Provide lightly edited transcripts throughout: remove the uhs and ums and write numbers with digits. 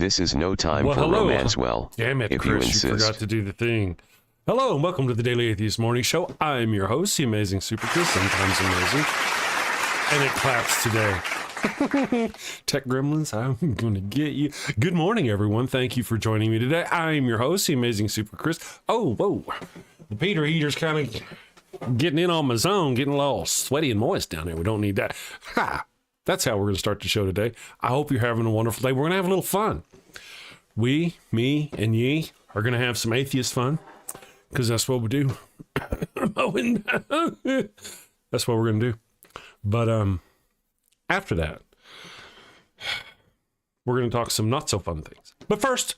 This is no time Well, for hello. romance. Well, Damn it, if you Chris, you insist. forgot to do the thing. Hello, and welcome to the Daily Atheist Morning Show. I'm your host, the amazing Super Chris, sometimes amazing. And it claps today. Tech gremlins, I'm going to get you. Good morning, everyone. Thank you for joining me today. I'm your host, the amazing Super Chris. Oh, whoa. The Peter heater's kind of getting in on my zone, getting a little sweaty and moist down there. We don't need that. Ha! That's how we're going to start the show today. I hope you're having a wonderful day. We're going to have a little fun. We, me, and ye are going to have some atheist fun because that's what we do. That's what we're going to do. But after that, we're going to talk some not so fun things. But first,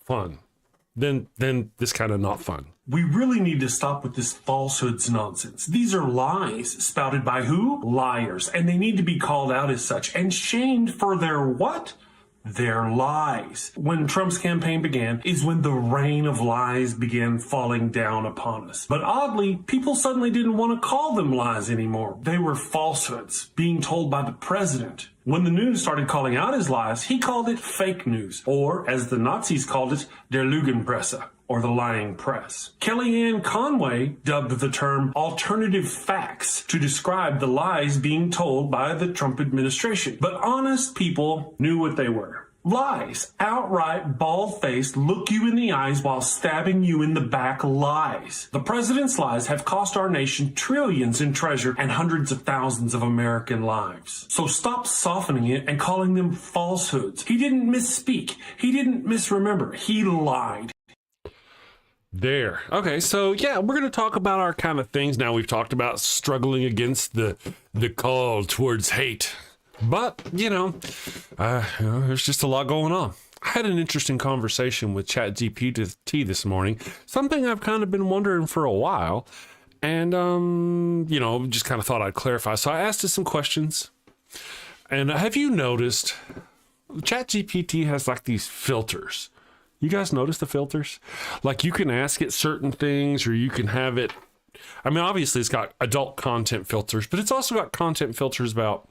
fun. Then this kind of not fun. We really need to stop with this falsehoods nonsense. These are lies spouted by who? Liars. And they need to be called out as such and shamed for their what? Their lies. When Trump's campaign began is when the rain of lies began falling down upon us. But oddly, people suddenly didn't want to call them lies anymore. They were falsehoods being told by the president. When the news started calling out his lies, he called it fake news, or as the Nazis called it, der Lügenpresse, or the lying press. Kellyanne Conway dubbed the term alternative facts to describe the lies being told by the Trump administration. But honest people knew what they were. Lies. Outright, bald-faced, look you in the eyes while stabbing you in the back lies. The president's lies have cost our nation trillions in treasure and hundreds of thousands of American lives. So stop softening it and calling them falsehoods. He didn't misspeak. He didn't misremember. He lied. There. Okay, so yeah, we're going to talk about our kind of things. Now we've talked about struggling against the call towards hate. But, there's just a lot going on. I had an interesting conversation with ChatGPT this morning, something I've kind of been wondering for a while. And, just kind of thought I'd clarify. So I asked it some questions. And have you noticed ChatGPT has like these filters? You guys notice the filters? Like you can ask it certain things or you can have it. I mean, obviously it's got adult content filters, but it's also got content filters about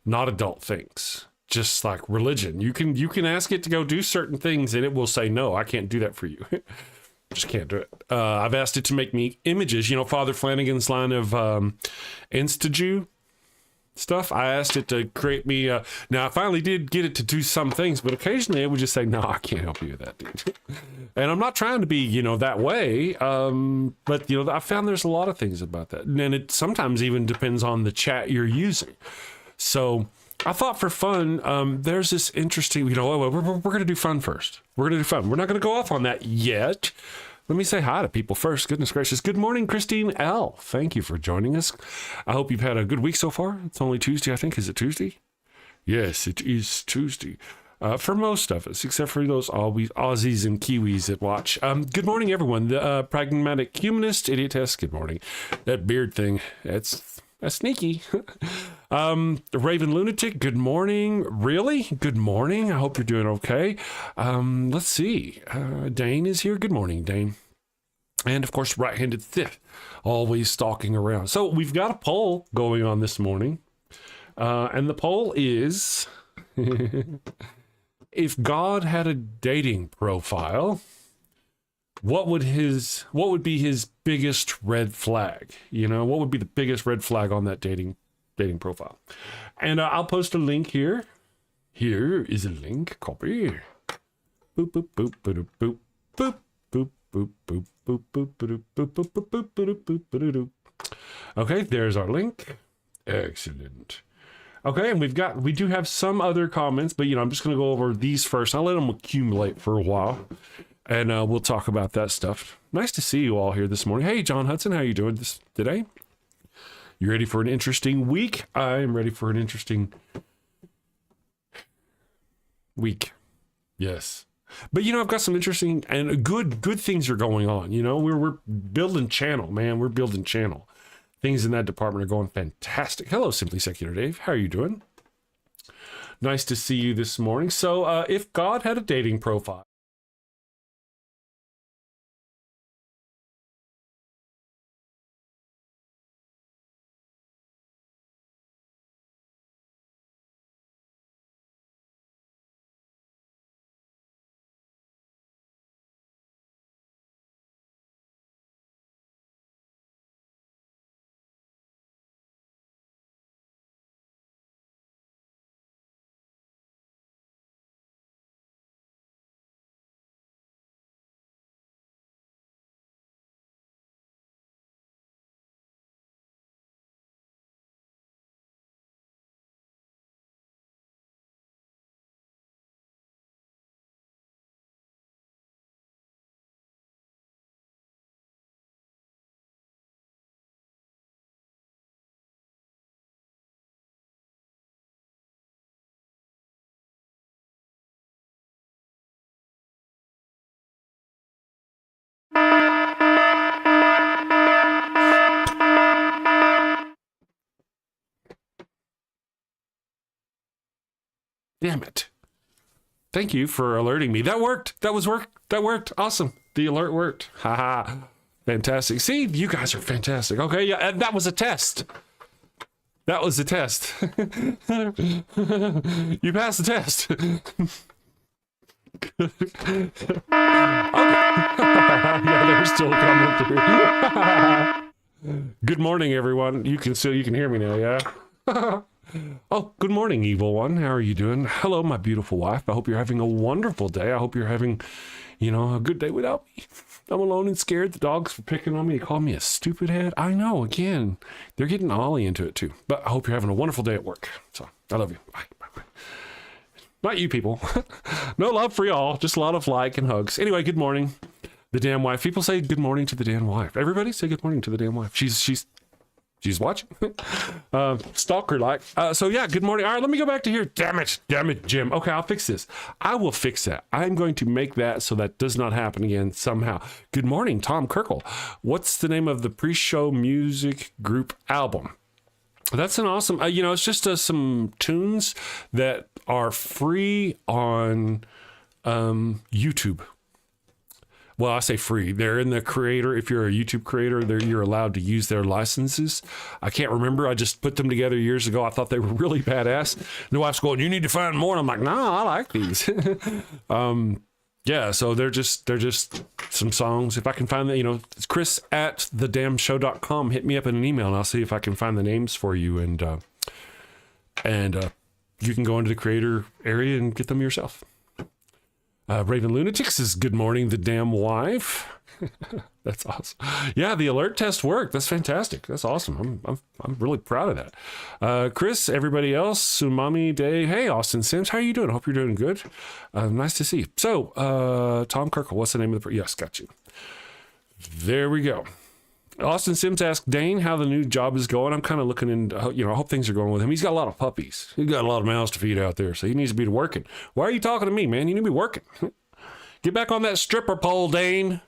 not adult things, just like religion. You can ask it to go do certain things and it will say, no, I can't do that for you. Just can't do it. I've asked it to make me images, Father Flanagan's line of Insta-Jew stuff. I asked it to create me. Now I finally did get it to do some things, but occasionally it would just say, no, I can't help you with that, dude. And I'm not trying to be, that way. But I found there's a lot of things about that. And it sometimes even depends on the chat you're using. So I thought for fun, there's this interesting, we're going to do fun first. We're going to do fun. We're not going to go off on that yet. Let me say hi to people first. Goodness gracious. Good morning, Christine L. Thank you for joining us. I hope you've had a good week so far. It's only Tuesday, I think. Is it Tuesday? Yes, it is Tuesday. For most of us, except for those Aussies and Kiwis that watch. Good morning, everyone. The pragmatic humanist, idiotess. Good morning. That beard thing, that's sneaky. The Raven Lunatic, good morning. Really? Good morning. I hope you're doing okay. Let's see. Dane is here. Good morning, Dane. And of course, right-handed thief, always stalking around. So we've got a poll going on this morning. And the poll is, if God had a dating profile, what would be his biggest red flag? What would be the biggest red flag on that dating profile? And I'll post a link here. Here is a link. Copy. Boop boop boop boop boop boop boop boop boop boop boop boop boop boop boop boop. Okay, there's our link. Excellent. Okay, and we do have some other comments, but I'm just going to go over these first. I'll let them accumulate for a while. And we'll talk about that stuff. Nice to see you all here this morning. Hey, John Hudson, how you doing today? You ready for an interesting week? I'm ready for an interesting week. Yes. But, I've got some interesting and good things are going on. We're building channel, man. We're building channel. Things in that department are going fantastic. Hello, Simply Secular Dave. How are you doing? Nice to see you this morning. So if God had a dating profile, Damn it. Thank you for alerting me. That worked. That worked. Awesome. The alert worked. Haha. Fantastic. See, you guys are fantastic. Okay, yeah, and that was a test. That was a test. You passed the test. Yeah, they're still coming through. Good morning, everyone. You can hear me now, yeah? Oh, good morning, evil one. How are you doing? Hello, my beautiful wife. I hope you're having a wonderful day. I hope you're having, a good day without me. I'm alone and scared. The dogs were picking on me. They called me a stupid head. I know, again, they're getting Ollie into it too. But I hope you're having a wonderful day at work. So, I love you. Bye. Bye. Not you people. No love for y'all. Just a lot of like and hugs. Anyway, good morning. The damn wife. People say good morning to the damn wife. Everybody say good morning to the damn wife. She's watching. Stalker like. So yeah, good morning. All right, let me go back to here. Damn it, Jim. Okay, I'll fix this. I will fix that. I'm going to make that so that does not happen again somehow. Good morning, Tom Kirkle. What's the name of the pre-show music group album? That's an awesome, it's just some tunes that are free on YouTube. Well, I say free. They're in the creator. If you're a YouTube creator, you're allowed to use their licenses. I can't remember. I just put them together years ago. I thought they were really badass. The wife's going, "You need to find more." And I'm like, "No, I like these." Yeah, so they're just some songs. If I can find them, it's chris@thedamnshow.com. Hit me up in an email and I'll see if I can find the names for you. And you can go into the creator area and get them yourself. Raven Lunatics is good morning, the damn wife. That's awesome. Yeah, the alert test worked. That's fantastic. That's awesome. I'm really proud of that. Chris, everybody else, Sumami Day. Hey, Austin Sims, how are you doing? I hope you're doing good. Nice to see you. So, Tom Kirkle, what's the name of the? Yes, got you. There we go. Austin Sims asked Dane how the new job is going. I'm kind of looking into, I hope things are going with him. He's got a lot of puppies. He's got a lot of mouths to feed out there, so he needs to be working. Why are you talking to me, man? You need to be working. Get back on that stripper pole, Dane.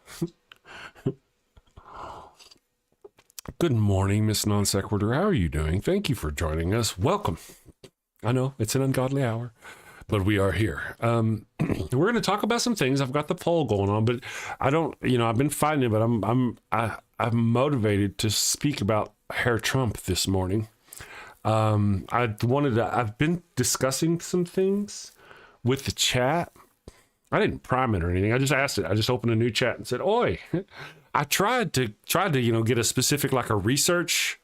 Good morning, Miss Non Sequitur. How are you doing? Thank you for joining us. Welcome. I know it's an ungodly hour, but we are here. We're going to talk about some things. I've got the poll going on, but I don't, I've been fighting it, but I'm motivated to speak about Herr Trump this morning. I've been discussing some things with the chat. I didn't prime it or anything. I just asked it. I just opened a new chat and said, "Oi." I tried to get a specific, like a research.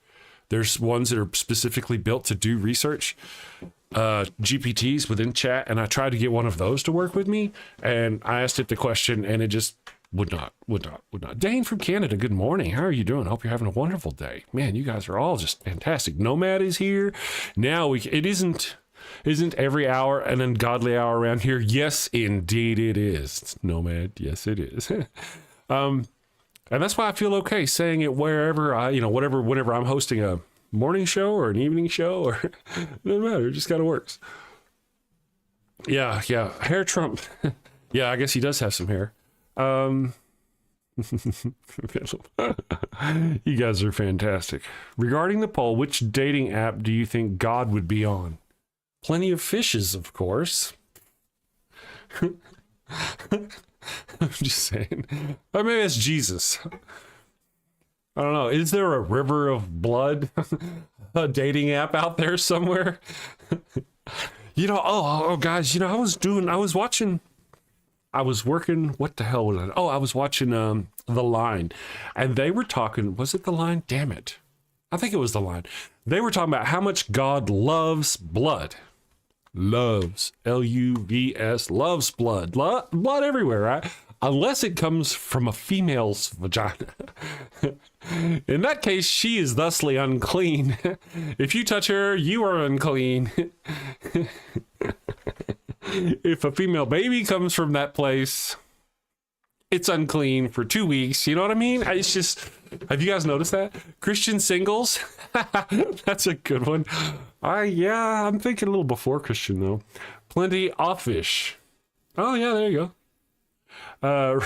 There's ones that are specifically built to do research, GPTs within chat. And I tried to get one of those to work with me. And I asked it the question and it just would not. Dane from Canada, good morning. How are you doing? Hope you're having a wonderful day. Man, you guys are all just fantastic. Nomad is here. Now it isn't every hour an ungodly hour around here. Yes, indeed it is. It's Nomad. Yes, it is. And that's why I feel okay saying it wherever whenever I'm hosting a morning show or an evening show, or it doesn't matter. It just kind of works. Yeah. Hair Trump. Yeah, I guess he does have some hair. You guys are fantastic. Regarding the poll, which dating app do you think God would be on? Plenty of fishes, of course. I'm just saying. Or maybe it's Jesus. I don't know. Is there a river of blood, a dating app out there somewhere? Guys, I was working, what the hell was it? Oh, I was watching The Line, and they were talking, was it The Line? Damn it. I think it was The Line. They were talking about how much God loves blood. Loves, L-U-V-S, loves blood. Blood everywhere, right? Unless it comes from a female's vagina. In that case, she is thusly unclean. If you touch her, you are unclean. If a female baby comes from that place, it's unclean for 2 weeks. You know what I mean? It's just, have you guys noticed that? Christian singles? That's a good one. I'm thinking a little before Christian, though. Plenty of fish. Oh, yeah, there you go.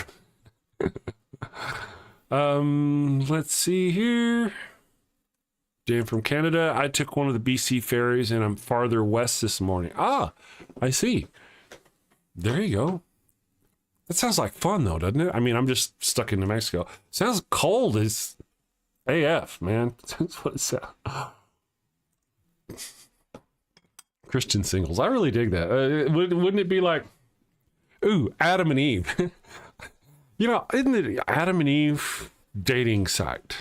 Let's see here. Dan from Canada. I took one of the BC ferries and I'm farther west this morning. Ah, I see. There you go. That sounds like fun though, doesn't it? I mean, I'm just stuck in New Mexico. Sounds cold as AF, man. That's what it sounds. Christian singles. I really dig that. Wouldn't it be like, ooh, Adam and Eve? You know, isn't it Adam and Eve dating site?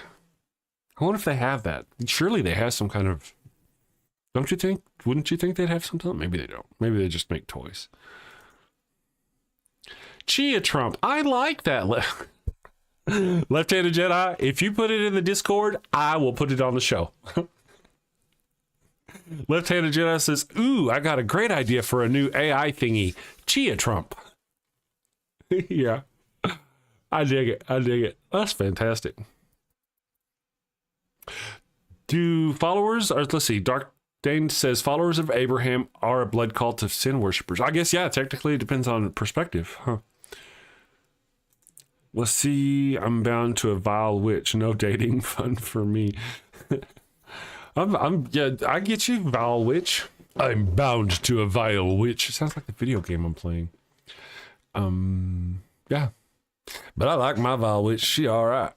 I wonder if they have that. Surely they have some kind of, don't you think? Wouldn't you think they'd have some? Maybe they don't. Maybe they just make toys. Chia Trump. I like that. Left-handed Jedi. If you put it in the Discord, I will put it on the show. Left-handed Jedi says, ooh, I got a great idea for a new AI thingy. Chia Trump. Yeah. I dig it. I dig it. That's fantastic. Do followers, or let's see, Dark Dane says followers of Abraham are a blood cult of sin worshippers. I guess, yeah, technically it depends on perspective, huh? Let's see. I'm bound to a vile witch. No dating fun for me. Yeah, I get you, vile witch. I'm bound to a vile witch. It sounds like the video game I'm playing. Yeah. But I like my vile witch. She all right.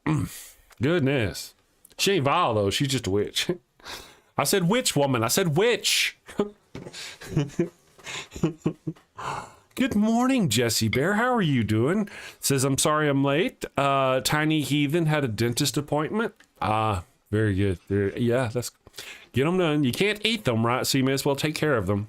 Goodness. She ain't vile though. She's just a witch. I said witch woman. I said witch. Good morning, Jesse Bear. How are you doing? Says, I'm sorry I'm late. Tiny Heathen had a dentist appointment. Very good. Yeah, that's, get them done. You can't eat them, right? So you may as well take care of them.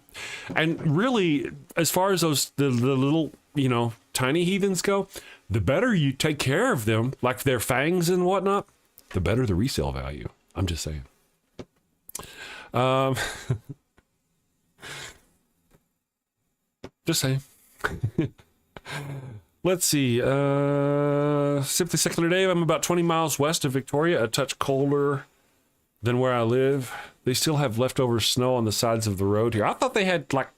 And really, as far as those, the little, you know, tiny heathens go, the better you take care of them, like their fangs and whatnot, the better the resale value. I'm just saying. Just saying. Let's see. Simply Secular Dave. I'm about 20 miles west of Victoria, a touch colder than where I live. They still have leftover snow on the sides of the road here. I thought they had like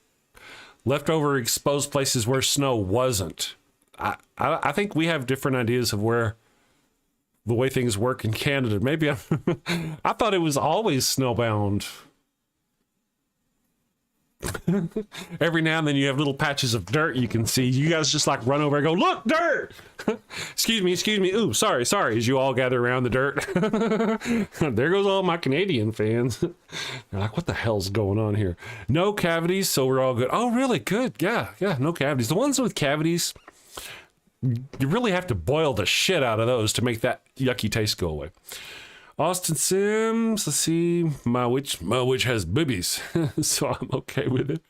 leftover exposed places where snow wasn't. I think we have different ideas of where the way things work in Canada. Maybe I thought it was always snowbound. Every now and then you have little patches of dirt you can see. You guys just like run over and go, look, dirt! Excuse me. Ooh, sorry. As you all gather around the dirt. There goes all my Canadian fans. They're like, what the hell's going on here? No cavities, so we're all good. Oh, really? Good. Yeah, no cavities. The ones with cavities, you really have to boil the shit out of those to make that yucky taste go away. Austin Sims, let's see, my witch has boobies, so I'm okay with it.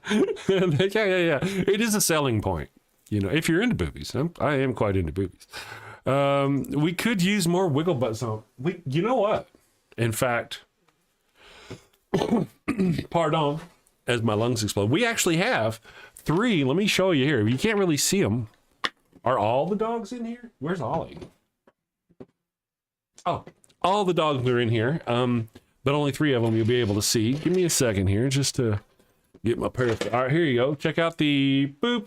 Yeah. It is a selling point, you know, if you're into boobies. I am quite into boobies. We could use more wiggle butt zone. You know what? In fact, pardon, as my lungs explode, we actually have 3. Let me show you here. You can't really see them. Are all the dogs in here? Where's Ollie? Oh, all the dogs are in here, but only 3 of them you'll be able to see. Give me a second here just to get my pair of... All right, here you go. Check out the boop.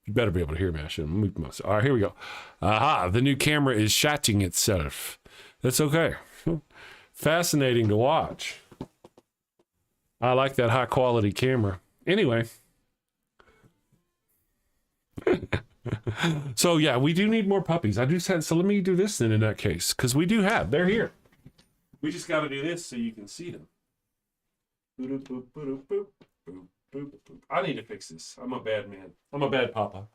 You better be able to hear me. I shouldn't move myself. All right, here we go. Aha, the new camera is shotting itself. That's okay. Fascinating to watch. I like that high quality camera. Anyway. So yeah, we do need more puppies. I do say, so let me do this then in that case, because we do have, they're here. We just got to do this so you can see them. I need to fix this. I'm a bad man. I'm a bad papa.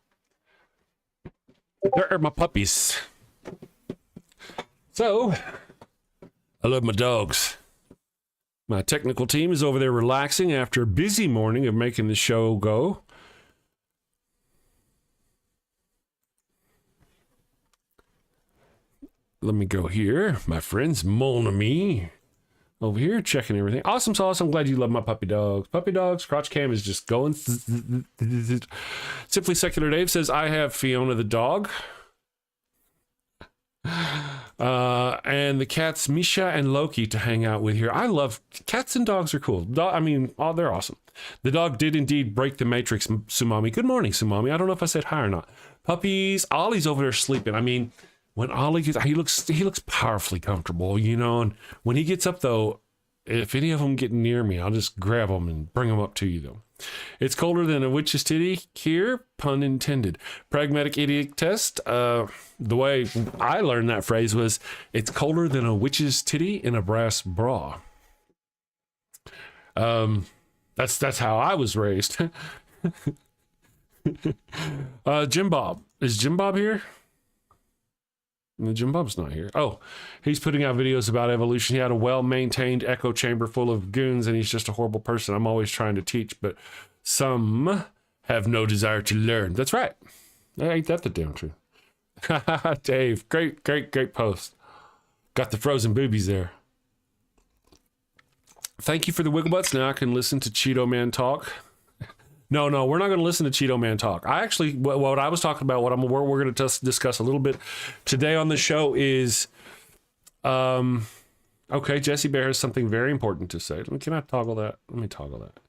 There are my puppies. So, I love my dogs. My technical team is over there relaxing after a busy morning of making the show go. Let me go here. My friends, Mon Ami, over here checking everything. Awesome sauce. I'm glad you love my puppy dogs. Puppy dogs. Crotch cam is just going. Simply Secular Dave says, I have Fiona the dog. And the cats Misha and Loki to hang out with here. I love cats and dogs are cool. They're awesome. The dog did indeed break the matrix, Sumami. Good morning, Sumami. I don't know if I said hi or not. Puppies. Ollie's over there sleeping. I mean, when Ollie gets, he looks powerfully comfortable, you know. And when he gets up though, if any of them get near me, I'll just grab them and bring them up to you though. It's colder than a witch's titty here, pun intended. Pragmatic idiot test. The way I learned that phrase was, it's colder than a witch's titty in a brass bra. That's how I was raised. Jim Bob. Is Jim Bob here? No, Jim Bob's not here. Oh, he's putting out videos about evolution. He had a well-maintained echo chamber full of goons, and he's just a horrible person. I'm always trying to teach, but some have no desire to learn. That's right. Ain't that the damn truth? Dave, great post. Got the frozen boobies there. Thank you for the wiggle butts. Now I can listen to Cheeto Man talk. No, we're not going to listen to Cheeto Man talk. I actually, what I was talking about, what we're going to discuss a little bit today on the show is, okay, Jesse Bear has something very important to say. Can I toggle that? Let me toggle that. It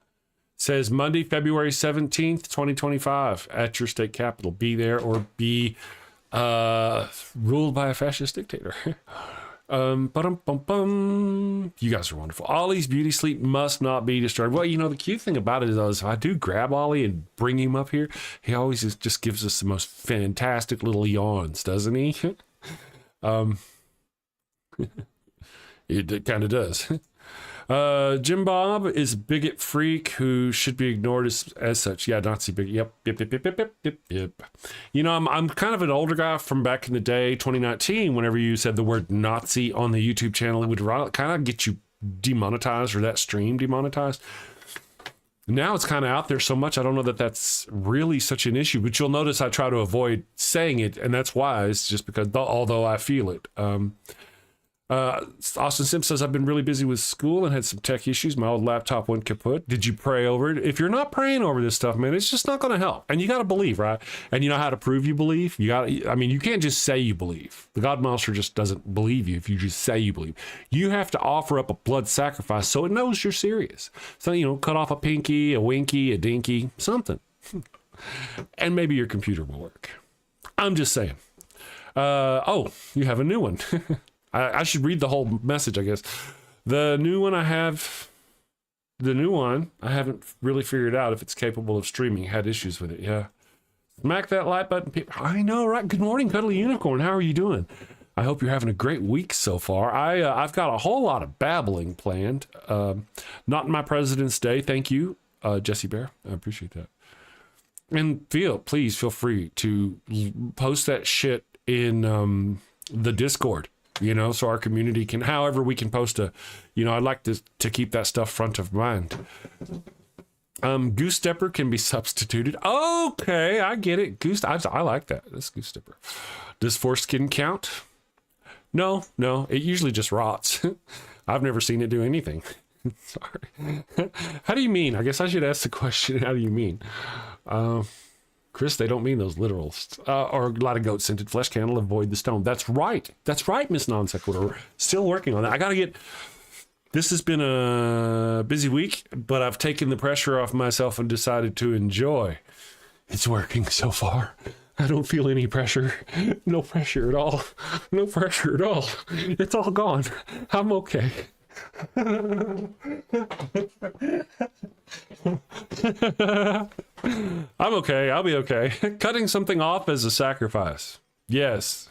says Monday, February 17th, 2025 at your state capitol. Be there or be ruled by a fascist dictator. You guys are wonderful. Ollie's beauty sleep must not be disturbed. Well, you know, the cute thing about it is if I do grab Ollie and bring him up here, he always just gives us the most fantastic little yawns, doesn't he? It kind of does. Jim Bob is a bigot freak who should be ignored as such. Yeah, Nazi bigot. Yep. You know, I'm kind of an older guy from back in the day, 2019. Whenever you said the word Nazi on the YouTube channel, it would kind of get you demonetized or that stream demonetized. Now it's kind of out there so much, I don't know that that's really such an issue. But you'll notice I try to avoid saying it, and that's why. It's just because although I feel it. Austin Sims says, I've been really busy with school and had some tech issues. My old laptop went kaput. Did you pray over it? If you're not praying over this stuff, man, it's just not going to help. And you got to believe, right? And you know how to prove you believe? You can't just say you believe. The God monster just doesn't believe you if you just say you believe. You have to offer up a blood sacrifice so it knows you're serious. So, you know, cut off a pinky, a winky, a dinky, something. And maybe your computer will work. I'm just saying. Oh, you have a new one. I should read the whole message, I guess. The new one, I haven't really figured out if it's capable of streaming. Had issues with it, yeah. Smack that like button. I know, right? Good morning, Cuddly Unicorn. How are you doing? I hope you're having a great week so far. I've got a whole lot of babbling planned. Not my President's Day. Thank you, Jesse Bear. I appreciate that. And please feel free to post that shit in the Discord. You know, so our community can, however we can post I'd like to keep that stuff front of mind. Goose Stepper can be substituted. Okay, I get it. I like that. That's Goose Stepper. Does foreskin count? No, it usually just rots. I've never seen it do anything. Sorry. How do you mean? I guess I should ask the question, how do you mean? Chris, they don't mean those literals. Or a lot of goat scented flesh candle avoid the stone. That's right, Miss Non Sequitur. Still working on that. This has been a busy week, but I've taken the pressure off myself and decided to enjoy. It's working so far. I don't feel any pressure. No pressure at all. No pressure at all. It's all gone. I'm okay. I'm okay. I'll be okay. Cutting something off as a sacrifice. Yes.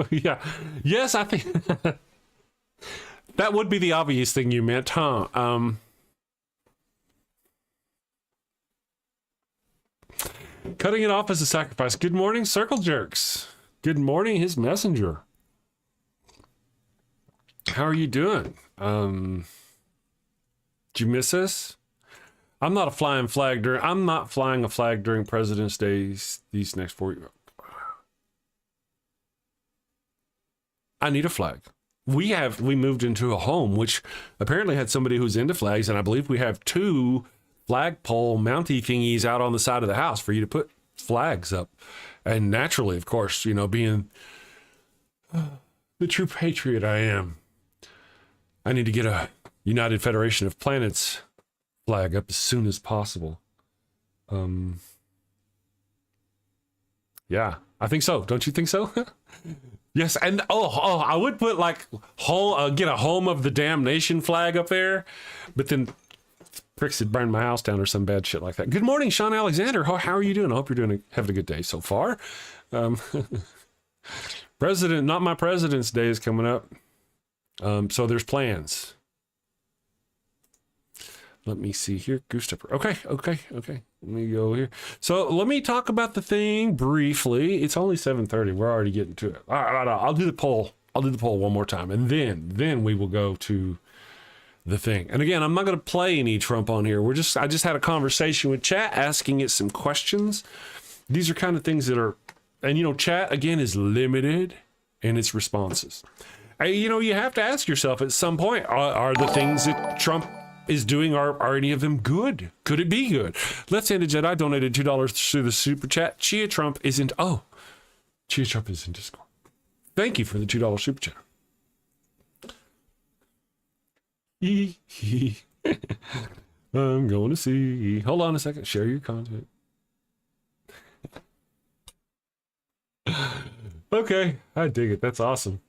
Yeah. Yes, I think that would be the obvious thing you meant, huh? Cutting it off as a sacrifice. Good morning, Circle Jerks. Good morning, his messenger. How are you doing? Did you miss us? I'm not flying a flag during President's Day these next 4 years. I need a flag. We moved into a home which apparently had somebody who's into flags, and I believe we have 2 flagpole mounty thingies out on the side of the house for you to put flags up. And naturally, of course, you know, being the true patriot I am, I need to get a United Federation of Planets flag up as soon as possible. Yeah, I think so. Don't you think so? Yes, and I would put like get a home of the damnation flag up there, but then pricks had burned my house down or some bad shit like that. Good morning, Sean Alexander. How are you doing? I hope you're having a good day so far. Not my president's day is coming up. So there's plans. Let me see here. Goose stepper. Okay. Let me go here. So let me talk about the thing briefly. It's only 7:30. We're already getting to it. All right. I'll do the poll. One more time, and then we will go to the thing. And again, I'm not going to play any Trump on here. I just had a conversation with chat, asking it some questions. These are kind of things that are, and chat again is limited in its responses. You have to ask yourself at some point, are the things that Trump is doing, are any of them good? Could it be good? Let's Hand a Jedi donated $2 through the super chat. Chia Trump is in Discord. Thank you for the $2 super chat. I'm going to see. Hold on a second. Share your content. Okay, I dig it. That's awesome.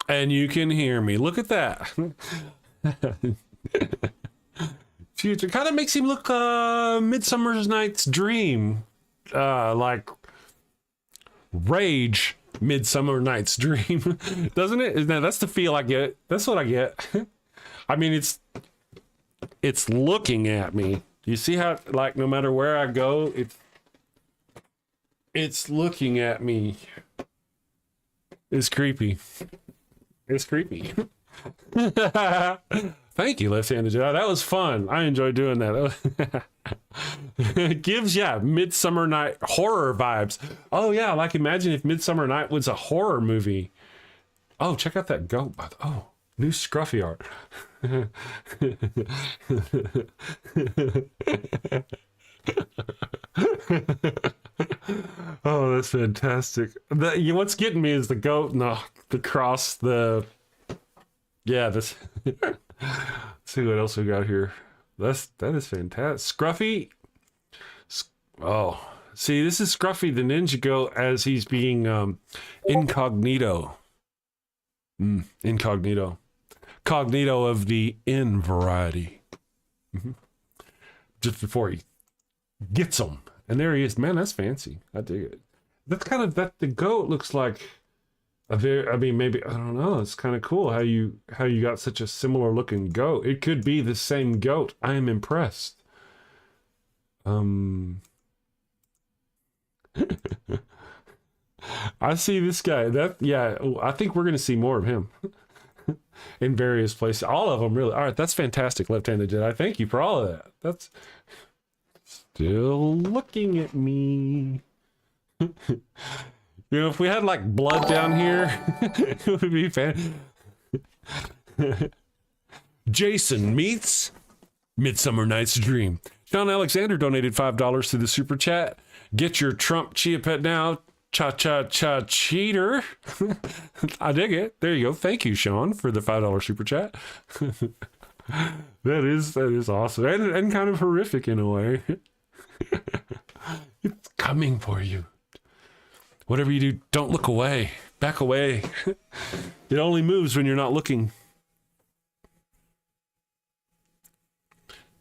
And you can hear me. Look at that. It kind of makes him look Midsummer Night's Dream. Like Rage Midsummer Night's Dream. Doesn't it? That's the feel I get. That's what I get. I mean, it's looking at me. You see how, like, no matter where I go, it's looking at me. It's creepy. It's creepy. Thank you, Left-Handed Jedi. That was fun. I enjoyed doing that. It gives, Midsummer Night horror vibes. Oh, yeah, like imagine if Midsummer Night was a horror movie. Oh, check out that goat. Oh, new Scruffy art. Oh, that's fantastic. What's getting me is the goat and the cross, this. Let's see what else we got here. That is fantastic. Scruffy. Oh, see, this is Scruffy the Ninja Goat as he's being incognito. Incognito. Cognito of the in variety. Just before he gets them. And there he is. Man, that's fancy. I dig it. That's kind of the goat looks like maybe, I don't know. It's kind of cool how you got such a similar looking goat. It could be the same goat. I am impressed. I see this guy. I think we're going to see more of him in various places. All of them, really. All right, that's fantastic, Left-Handed Jedi. Thank you for all of that. That's still looking at me. If we had like blood down here, it would be fan. Jason meets Midsummer Night's Dream. Sean Alexander donated $5 to the super chat. Get your Trump Chia Pet now. Cha-cha-cha cheater. I dig it. There you go. Thank you, Sean, for the $5 super chat. That is awesome. And kind of horrific in a way. It's coming for you. Whatever you do, don't look away. Back away. It only moves when you're not looking.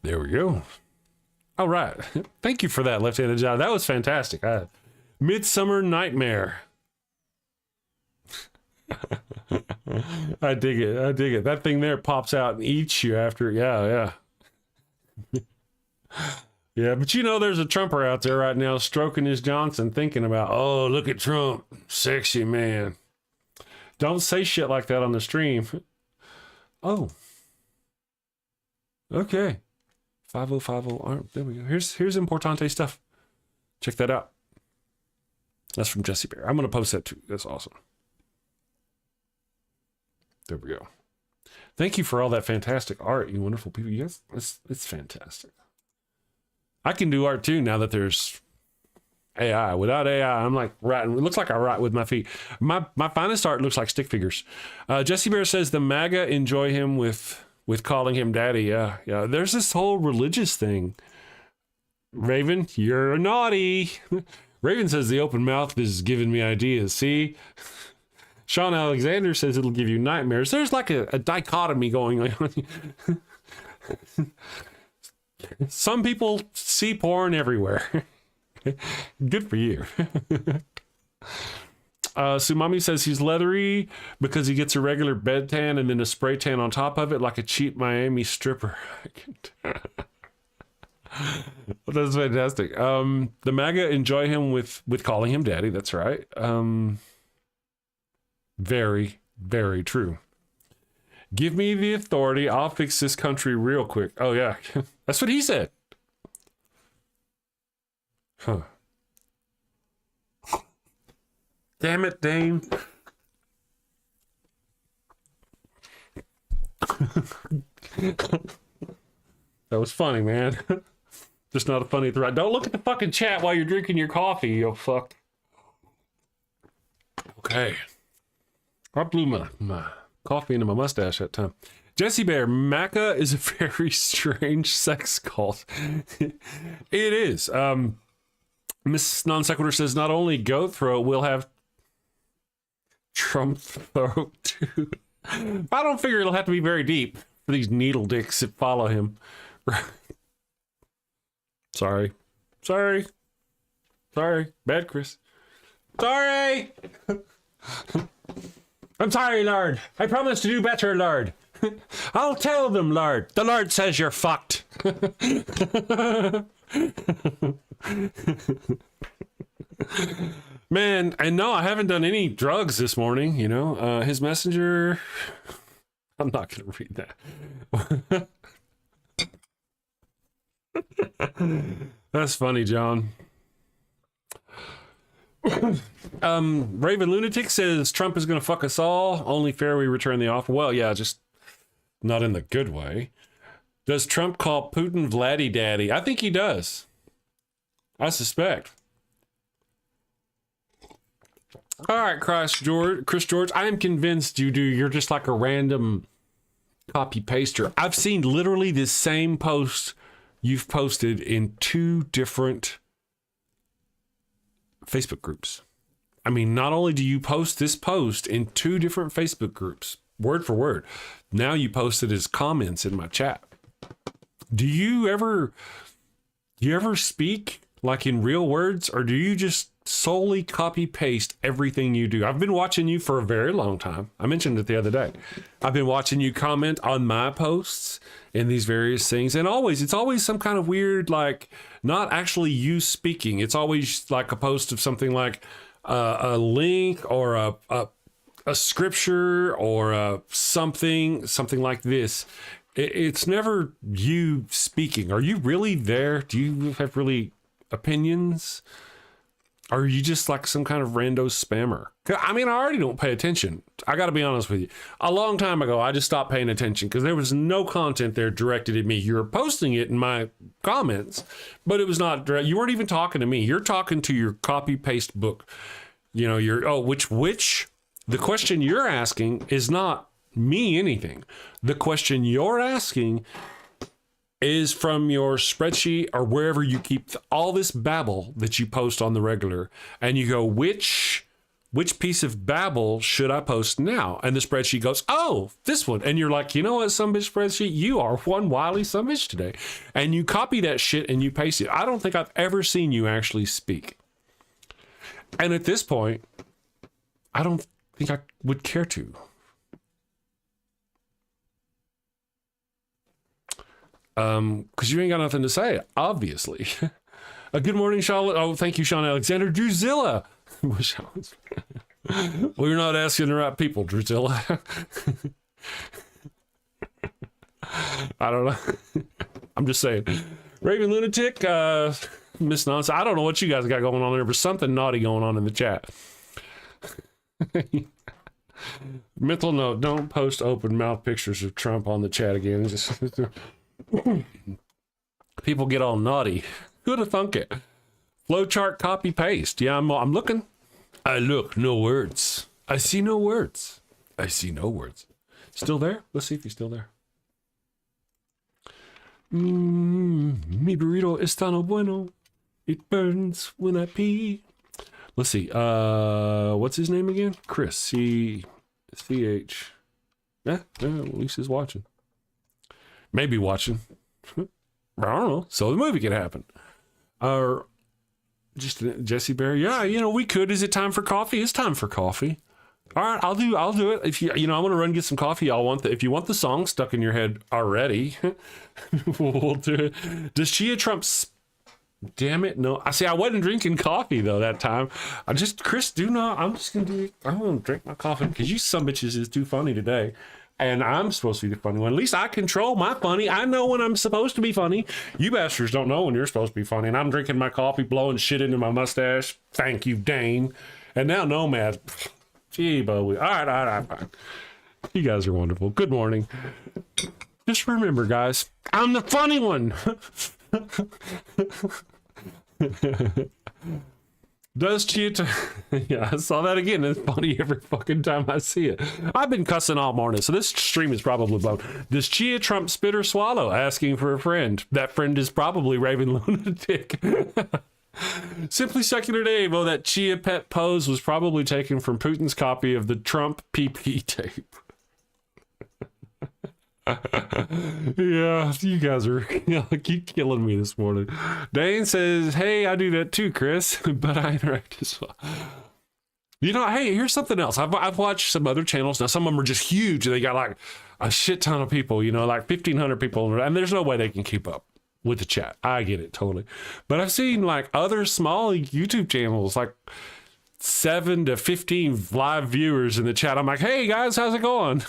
There we go. All right. Thank you for that, Left-Handed Jedi. That was fantastic. Midsummer Nightmare. I dig it. That thing there pops out and eats you after. Yeah. Yeah, but there's a Trumper out there right now stroking his Johnson thinking about, oh, look at Trump. Sexy man. Don't say shit like that on the stream. Oh. Okay. 5050. There we go. Here's Importante stuff. Check that out. That's from Jesse Bear. I'm going to post that too. That's awesome. There we go. Thank you for all that fantastic art, you wonderful people. Yes, it's fantastic. I can do art too now that there's AI. Without AI, I'm like writing. It looks like I write with my feet. My finest art looks like stick figures. Jesse Bear says the MAGA enjoy him with with calling him daddy. Yeah. There's this whole religious thing. Raven, you're naughty. Raven says the open mouth is giving me ideas. See? Sean Alexander says it'll give you nightmares. There's like a dichotomy going on. Some people see porn everywhere. Good for you. Sumami says he's leathery because he gets a regular bed tan and then a spray tan on top of it like a cheap Miami stripper. That's fantastic. The MAGA enjoy him with calling him daddy. That's right. Very, very true. Give me the authority. I'll fix this country real quick. Oh, yeah. That's what he said. Huh. Damn it, Dane. That was funny, man. Just not a funny threat. Don't look at the fucking chat while you're drinking your coffee, you fuck. Okay. I blew my coffee into my mustache that time. Jesse Bear, Maca is a very strange sex cult. It is. Miss Non Sequitur says not only goat throat, we'll have Trump throat too. I don't figure it'll have to be very deep for these needle dicks that follow him. Sorry. Bad Chris. Sorry. I'm sorry, Lord. I promise to do better, Lord. I'll tell them, Lord. The Lord says you're fucked. Man, and no, I haven't done any drugs this morning, you know. His messenger... I'm not going to read that. That's funny, John. Raven Lunatic says Trump is going to fuck us all. Only fair we return the offer. Well, yeah, just not in the good way. Does Trump call Putin Vladdy Daddy? I think he does. I suspect. All right, Chris George, I am convinced you do. You're just like a random copy paster. I've seen literally the same post you've posted in 2 different Facebook groups. I mean, not only do you post this post in 2 different Facebook groups, word for word, now you post it as comments in my chat. Do you ever speak like in real words, or do you just solely copy paste everything you do? I've been watching you for a very long time. I mentioned it the other day. I've been watching you comment on my posts in these various things, and it's always some kind of weird, like, not actually you speaking. It's always like a post of something like a link or a scripture or something like this. It's never you speaking. Are you really there? Do you have really opinions? Or are you just like some kind of rando spammer? I mean, I already don't pay attention. I got to be honest with you. A long time ago, I just stopped paying attention because there was no content there directed at me. You were posting it in my comments, but it was not direct. You weren't even talking to me. You're talking to your copy paste book. You know, which the question you're asking is not me anything. The question you're asking is from your spreadsheet or wherever you keep all this babble that you post on the regular, and you go, which piece of babble should I post now? And the spreadsheet goes, oh, this one. And you're like, you know what, sumbitch spreadsheet, you are one wily sumbitch today. And you copy that shit and you paste it. I don't think I've ever seen you actually speak. And at this point, I don't think I would care to. Because you ain't got nothing to say, obviously. Good morning, Charlotte. Oh, thank you, Sean Alexander. Drusilla. We're not asking the right people, Drusilla. I don't know. I'm just saying. Raven Lunatic, Miss Nonsense. I don't know what you guys got going on there, but something naughty going on in the chat. Mental note, don't post open mouth pictures of Trump on the chat again. Just people get all naughty. Who'd have thunk it? Flowchart copy paste. Yeah, I'm looking. I look, no words. I see no words. I see no words. Still there? Let's see if he's still there. Mi burrito es tan bueno. It burns when I pee. Let's see. What's his name again? Chris. C-H. Yeah, at least he's watching. Maybe watching. I don't know. So the movie could happen. Or just Jesse Berry. Yeah, we could. Is it time for coffee? It's time for coffee. All right, I'll do it. If I'm gonna run get some coffee. If you want the song stuck in your head already, we'll do it. Does Chia Trump? Damn it, no. I wasn't drinking coffee though that time. I'm just gonna drink my coffee because you some bitches is too funny today. And I'm supposed to be the funny one. At least I control my funny. I know when I'm supposed to be funny. You bastards don't know when you're supposed to be funny. And I'm drinking my coffee, blowing shit into my mustache. Thank you, Dane. And now Nomad. Gee, Bowie. All right, fine. You guys are wonderful. Good morning. Just remember, guys, I'm the funny one. Does Chia yeah, I saw that again. It's funny every fucking time I see it. I've been cussing all morning, so this stream is probably blown. Does Chia Trump spit or swallow? Asking for a friend. That friend is probably Raven Lunatic. Simply Secular Dave. Oh, that Chia pet pose was probably taken from Putin's copy of the Trump PP tape. Yeah, you guys are keep killing me this morning. Dane says, hey, I do that too, Chris, but I interact as well. Hey, here's something else. I've watched some other channels. Now, some of them are just huge. And they got like a shit ton of people, like 1,500 people. And there's no way they can keep up with the chat. I get it totally. But I've seen like other small YouTube channels, like 7 to 15 live viewers in the chat. I'm like, hey guys, how's it going?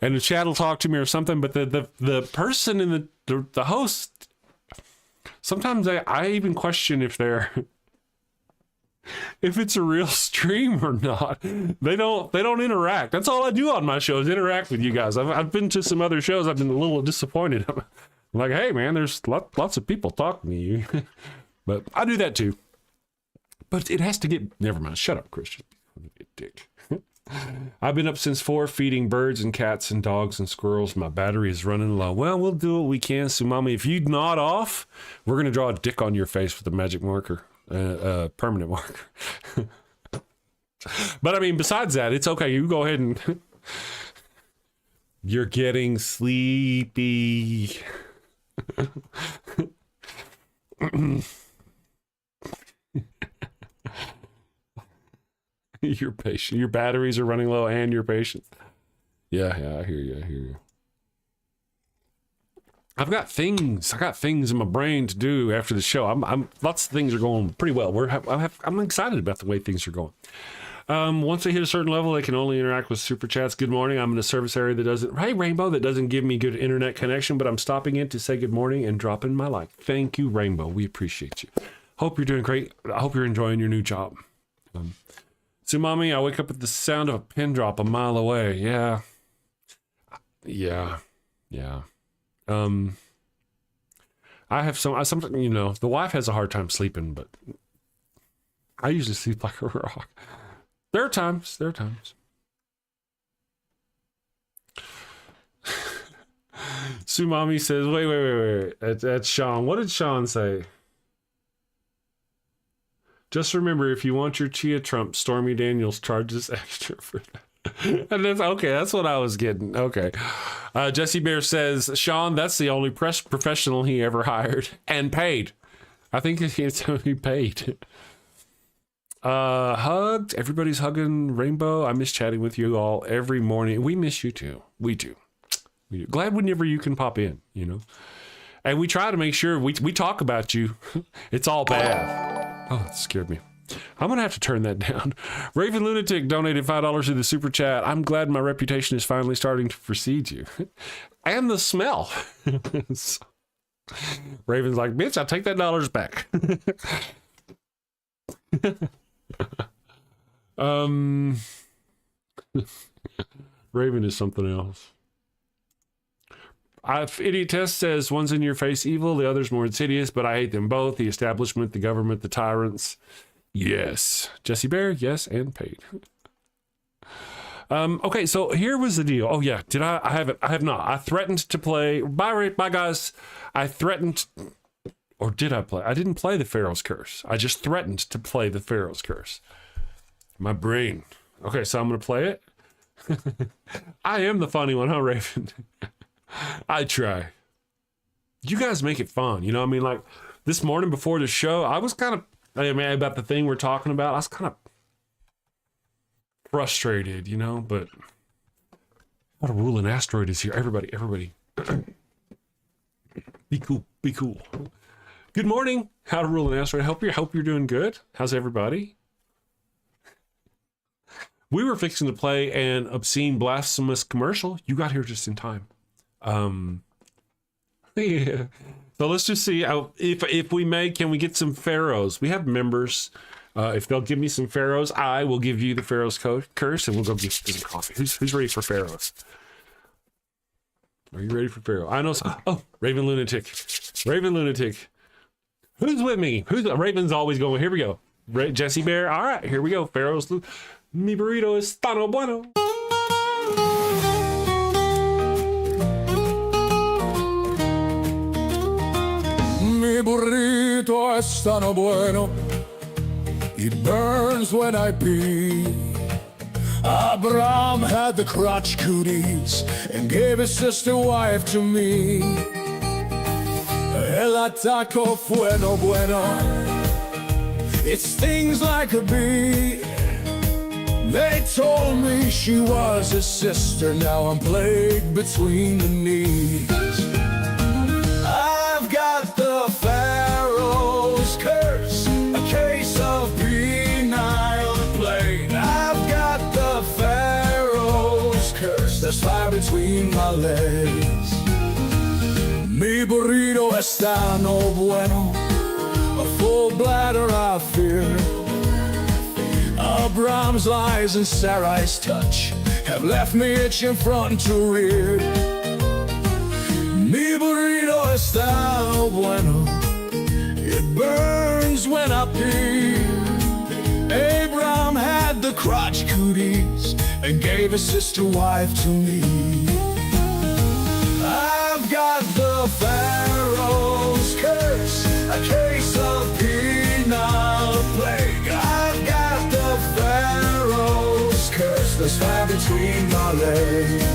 And the chat will talk to me or something. But the person in the host, sometimes I even question if it's a real stream or not. They don't interact. That's all I do on my show is interact with you guys. I've been to some other shows. I've been a little disappointed. I'm like, hey man, there's lots of people talking to you. But I do that too. But it has to get... Never mind. Shut up, Christian. Dick. I've been up since 4 feeding birds and cats and dogs and squirrels. My battery is running low. Well, we'll do what we can, Sumami. If you nod off, we're going to draw a dick on your face with a magic marker. Permanent marker. But I mean, besides that, it's okay. You go ahead and... You're getting sleepy. You're patient. Your batteries are running low and you're patient. Yeah, I hear you. I got things in my brain to do after the show. I'm lots of things are going pretty well. I'm excited about the way things are going. Once they hit a certain level, they can only interact with super chats. Good morning. I'm in a service area that doesn't give me good internet connection, but I'm stopping in to say good morning and drop in my like. Thank you, Rainbow. We appreciate you. Hope you're doing great. I hope you're enjoying your new job. Sumami, I wake up with the sound of a pin drop a mile away. Yeah. I have something, the wife has a hard time sleeping, but I usually sleep like a rock. There are times. Sumami says, wait. That's Sean. What did Sean say? Just remember, if you want your Chia Trump, Stormy Daniels charges extra for that. And that's okay. That's what I was getting. Okay. Jesse Bear says, Sean, that's the only press professional he ever hired and paid. I think it's going to be paid. Hugged. Everybody's hugging Rainbow. I miss chatting with you all every morning. We miss you too. We do. Glad whenever you can pop in, And we try to make sure we talk about you. It's all bad. Oh, that scared me. I'm going to have to turn that down. Raven Lunatic donated $5 to the super chat. I'm glad my reputation is finally starting to precede you. And the smell. Raven's like, bitch, I'll take that $1 back. Raven is something else. Idiot Test says one's in your face evil, the other's more insidious, but I hate them both. The establishment, the government, the tyrants. Yes. Jesse Bear, yes, and paid. Okay, so here was the deal. Oh yeah, did I haven't. I have not. I threatened to play. Bye guys. I threatened, or did I play? I didn't play the Pharaoh's Curse. I just threatened to play the Pharaoh's Curse. My brain. Okay, so I'm gonna play it. I am the funny one, huh, Raven? I try. You guys make it fun. You know what I mean? Like this morning before the show, I was kind of, I mean, about the thing we're talking about. I was kind of frustrated, you know, but what a rule an asteroid is here. Everybody. Be cool. Good morning. How to rule an asteroid. Hope you're doing good. How's everybody? We were fixing to play an obscene, blasphemous commercial. You got here just in time. Yeah. So let's just see how, if we may, can we get some pharaohs? We have members. If they'll give me some pharaohs, I will give you the Pharaoh's curse, and we'll go get some coffee. Who's ready for pharaohs? Are you ready for pharaoh? I know. Oh, Raven Lunatic. Who's with me? Raven's always going. Here we go. Jesse Bear. All right, here we go. Pharaohs. Mi burrito es tan bueno. Mi burrito es tan bueno. It burns when I pee. Abraham had the crotch cooties and gave his sister wife to me. El ataco bueno. It stings like a bee. They told me she was his sister. Now I'm plagued between the knees. I've got the Pharaoh's curse, a case of penile plague. I've got the Pharaoh's curse, there's fire between my legs. Mi burrito está no bueno, a full bladder I fear. Abraham's lies and Sarai's touch have left me itching front to rear. Mi burrito está bueno, it burns when I pee. Abraham had the crotch cooties and gave his sister wife to me. I've got the Pharaoh's curse, a case of penile plague. I've got the Pharaoh's curse, there's fire between my legs.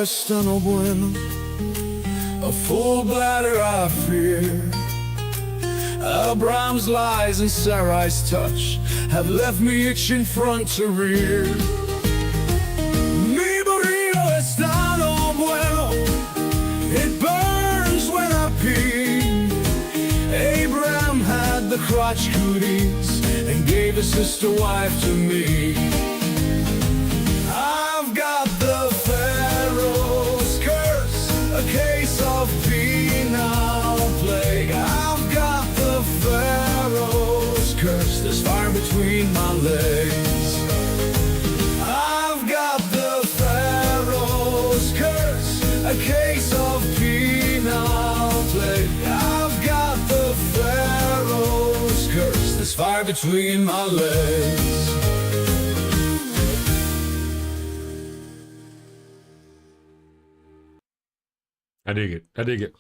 Está no bueno, a full bladder I fear. Abraham's lies and Sarai's touch have left me itching front to rear. Mi burrito está no bueno, it burns when I pee. Abraham had the crotch cooties and gave his sister wife to me. I've got the Pharaoh's curse, a case of penile plague. I've got the Pharaoh's curse, there's fire between my legs. I've got the Pharaoh's curse, a case of penile plague. I've got the Pharaoh's curse, there's fire between my legs. I dig it.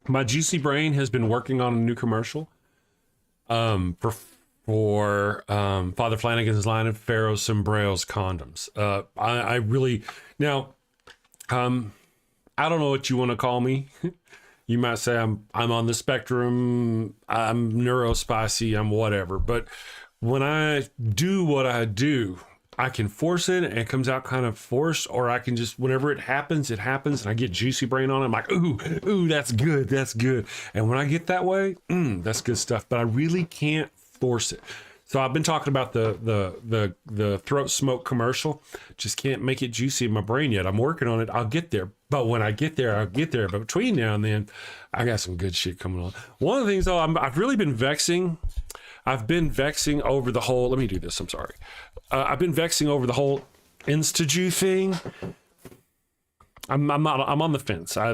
My juicy brain has been working on a new commercial for Father Flanagan's line of Pharaoh's Sombreros condoms. I really, now, I don't know what you want to call me. You might say I'm on the spectrum, I'm neurospicy, I'm whatever. But when I do what I do, I can force it and it comes out kind of forced, or I can just, whenever it happens, and I get juicy brain on it. I'm like, ooh, that's good. And when I get that way, that's good stuff. But I really can't force it. So I've been talking about the throat smoke commercial. Just can't make it juicy in my brain yet. I'm working on it. I'll get there. But when I get there, I'll get there. But between now and then, I got some good shit coming on. One of the things though, I've really been vexing I've been vexing over the whole, let me do this, I'm sorry. I've been vexing over the whole Insta-Jew thing. I'm on the fence. I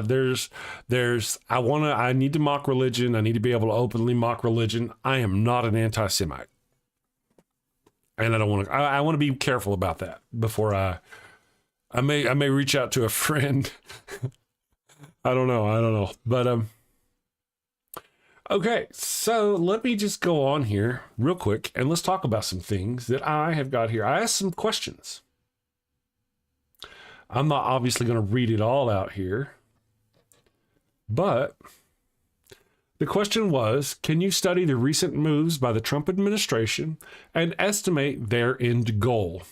need to mock religion. I need to be able to openly mock religion. I am not an anti-Semite. And I don't want to, I want to be careful about that before I may reach out to a friend. I don't know. But, okay, so let me just go on here real quick and let's talk about some things that I have got here. I asked some questions. I'm not obviously going to read it all out here, but the question was, can you study the recent moves by the Trump administration and estimate their end goal?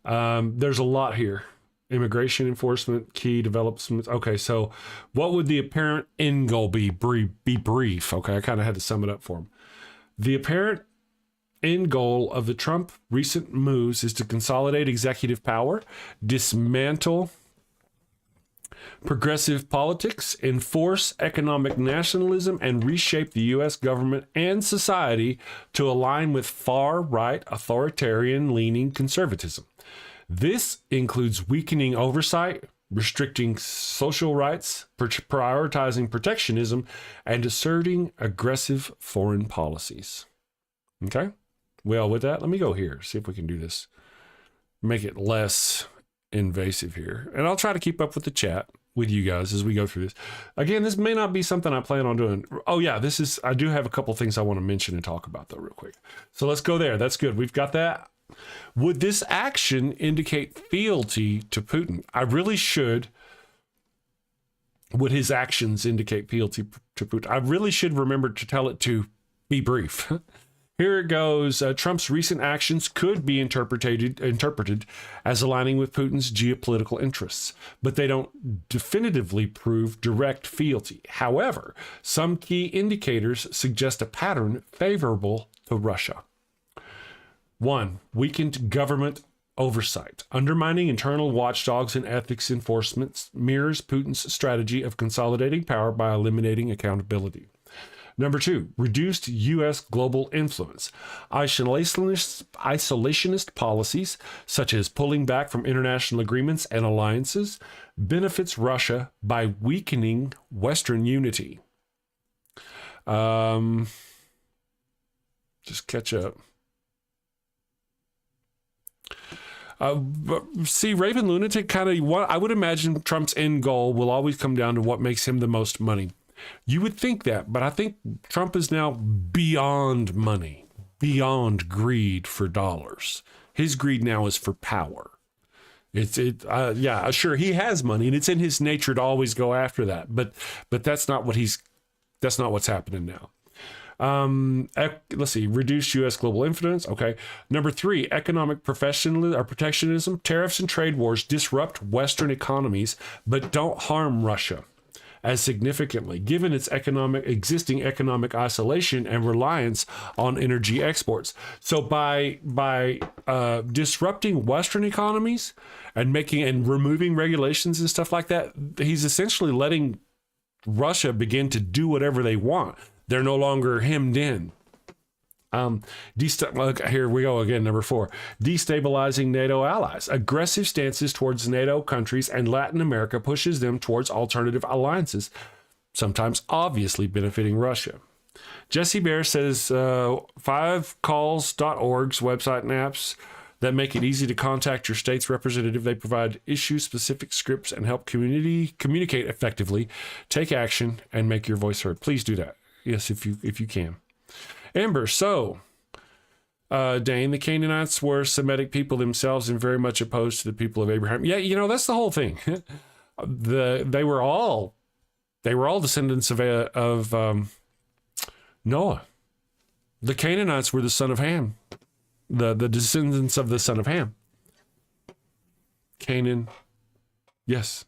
There's a lot here. Immigration enforcement, key developments. Okay, so what would the apparent end goal be? Be brief. Okay, I kind of had to sum it up for him. The apparent end goal of the Trump recent moves is to consolidate executive power, dismantle progressive politics, enforce economic nationalism, and reshape the U.S. government and society to align with far-right authoritarian-leaning conservatism. This includes weakening oversight, restricting social rights, prioritizing protectionism, and asserting aggressive foreign policies. Okay? Well, with that, let me go here, see if we can do this. Make it less invasive here. And I'll try to keep up with the chat with you guys as we go through this. Again, this may not be something I plan on doing. Oh yeah, I do have a couple things I want to mention and talk about though real quick. So let's go there. That's good. We've got that. Would this action indicate fealty to Putin? I really should. Would his actions indicate fealty to Putin? I really should remember to tell it to be brief. Here it goes. Trump's recent actions could be interpreted as aligning with Putin's geopolitical interests, but they don't definitively prove direct fealty. However, some key indicators suggest a pattern favorable to Russia. 1. Weakened government oversight. Undermining internal watchdogs and ethics enforcement mirrors Putin's strategy of consolidating power by eliminating accountability. Number 2, reduced U.S. global influence. Isolationist policies, such as pulling back from international agreements and alliances, benefits Russia by weakening Western unity. Just catch up. See, Raven Lunatic I would imagine Trump's end goal will always come down to what makes him the most money. You would think that, but I think Trump is now beyond money, beyond greed for dollars. His greed now is for power. Sure, he has money and it's in his nature to always go after that, but that's not what's happening now. Let's see, reduced U.S. global influence. Okay. Number 3, economic protectionism. Tariffs and trade wars disrupt Western economies, but don't harm Russia as significantly, given its existing economic isolation and reliance on energy exports. So by disrupting Western economies and removing regulations and stuff like that, he's essentially letting Russia begin to do whatever they want. They're no longer hemmed in. Here we go again, number 4. Destabilizing NATO allies. Aggressive stances towards NATO countries and Latin America pushes them towards alternative alliances, sometimes obviously benefiting Russia. Jesse Bear says 5calls.org's website and apps that make it easy to contact your state's representative. They provide issue-specific scripts and help communicate effectively, take action, and make your voice heard. Please do that. Yes, if you can. Amber, so, Dane, the Canaanites were Semitic people themselves and very much opposed to the people of Abraham. Yeah, that's the whole thing. They were all descendants of Noah. The Canaanites were the son of Ham, the descendants of the son of Ham. Canaan, yes,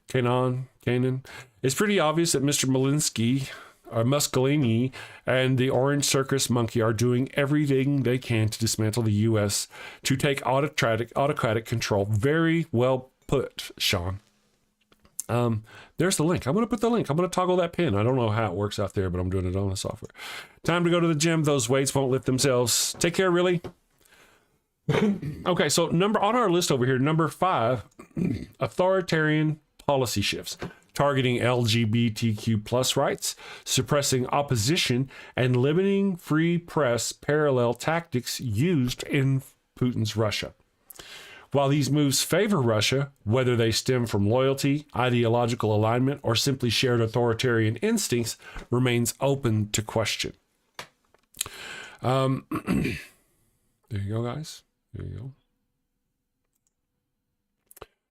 Canaan. It's pretty obvious that Mr. Muscolini and the Orange Circus Monkey are doing everything they can to dismantle the U.S. to take autocratic control. Very well put, Sean. There's the link. I'm going to put the link. I'm going to toggle that pin. I don't know how it works out there, but I'm doing it on the software. Time to go to the gym. Those weights won't lift themselves. Take care, really. Okay, so on our list over here, number 5, authoritarian policy shifts, targeting LGBTQ plus rights, suppressing opposition, and limiting free press, parallel tactics used in Putin's Russia. While these moves favor Russia, whether they stem from loyalty, ideological alignment, or simply shared authoritarian instincts, remains open to question. There you go, guys. There you go.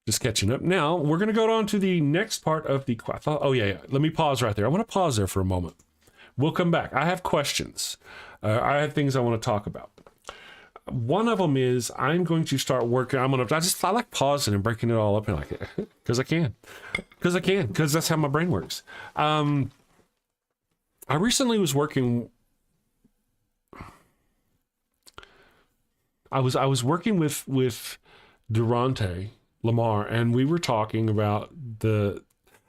Just catching up. Now, we're going to go on to the next part of the... Oh, yeah. Let me pause right there. I want to pause there for a moment. We'll come back. I have questions. I have things I want to talk about. One of them is I'm going to start working. I like pausing and breaking it all up and like because I can, because that's how my brain works. I recently was working. I was working with Durante Lamar, and we were talking about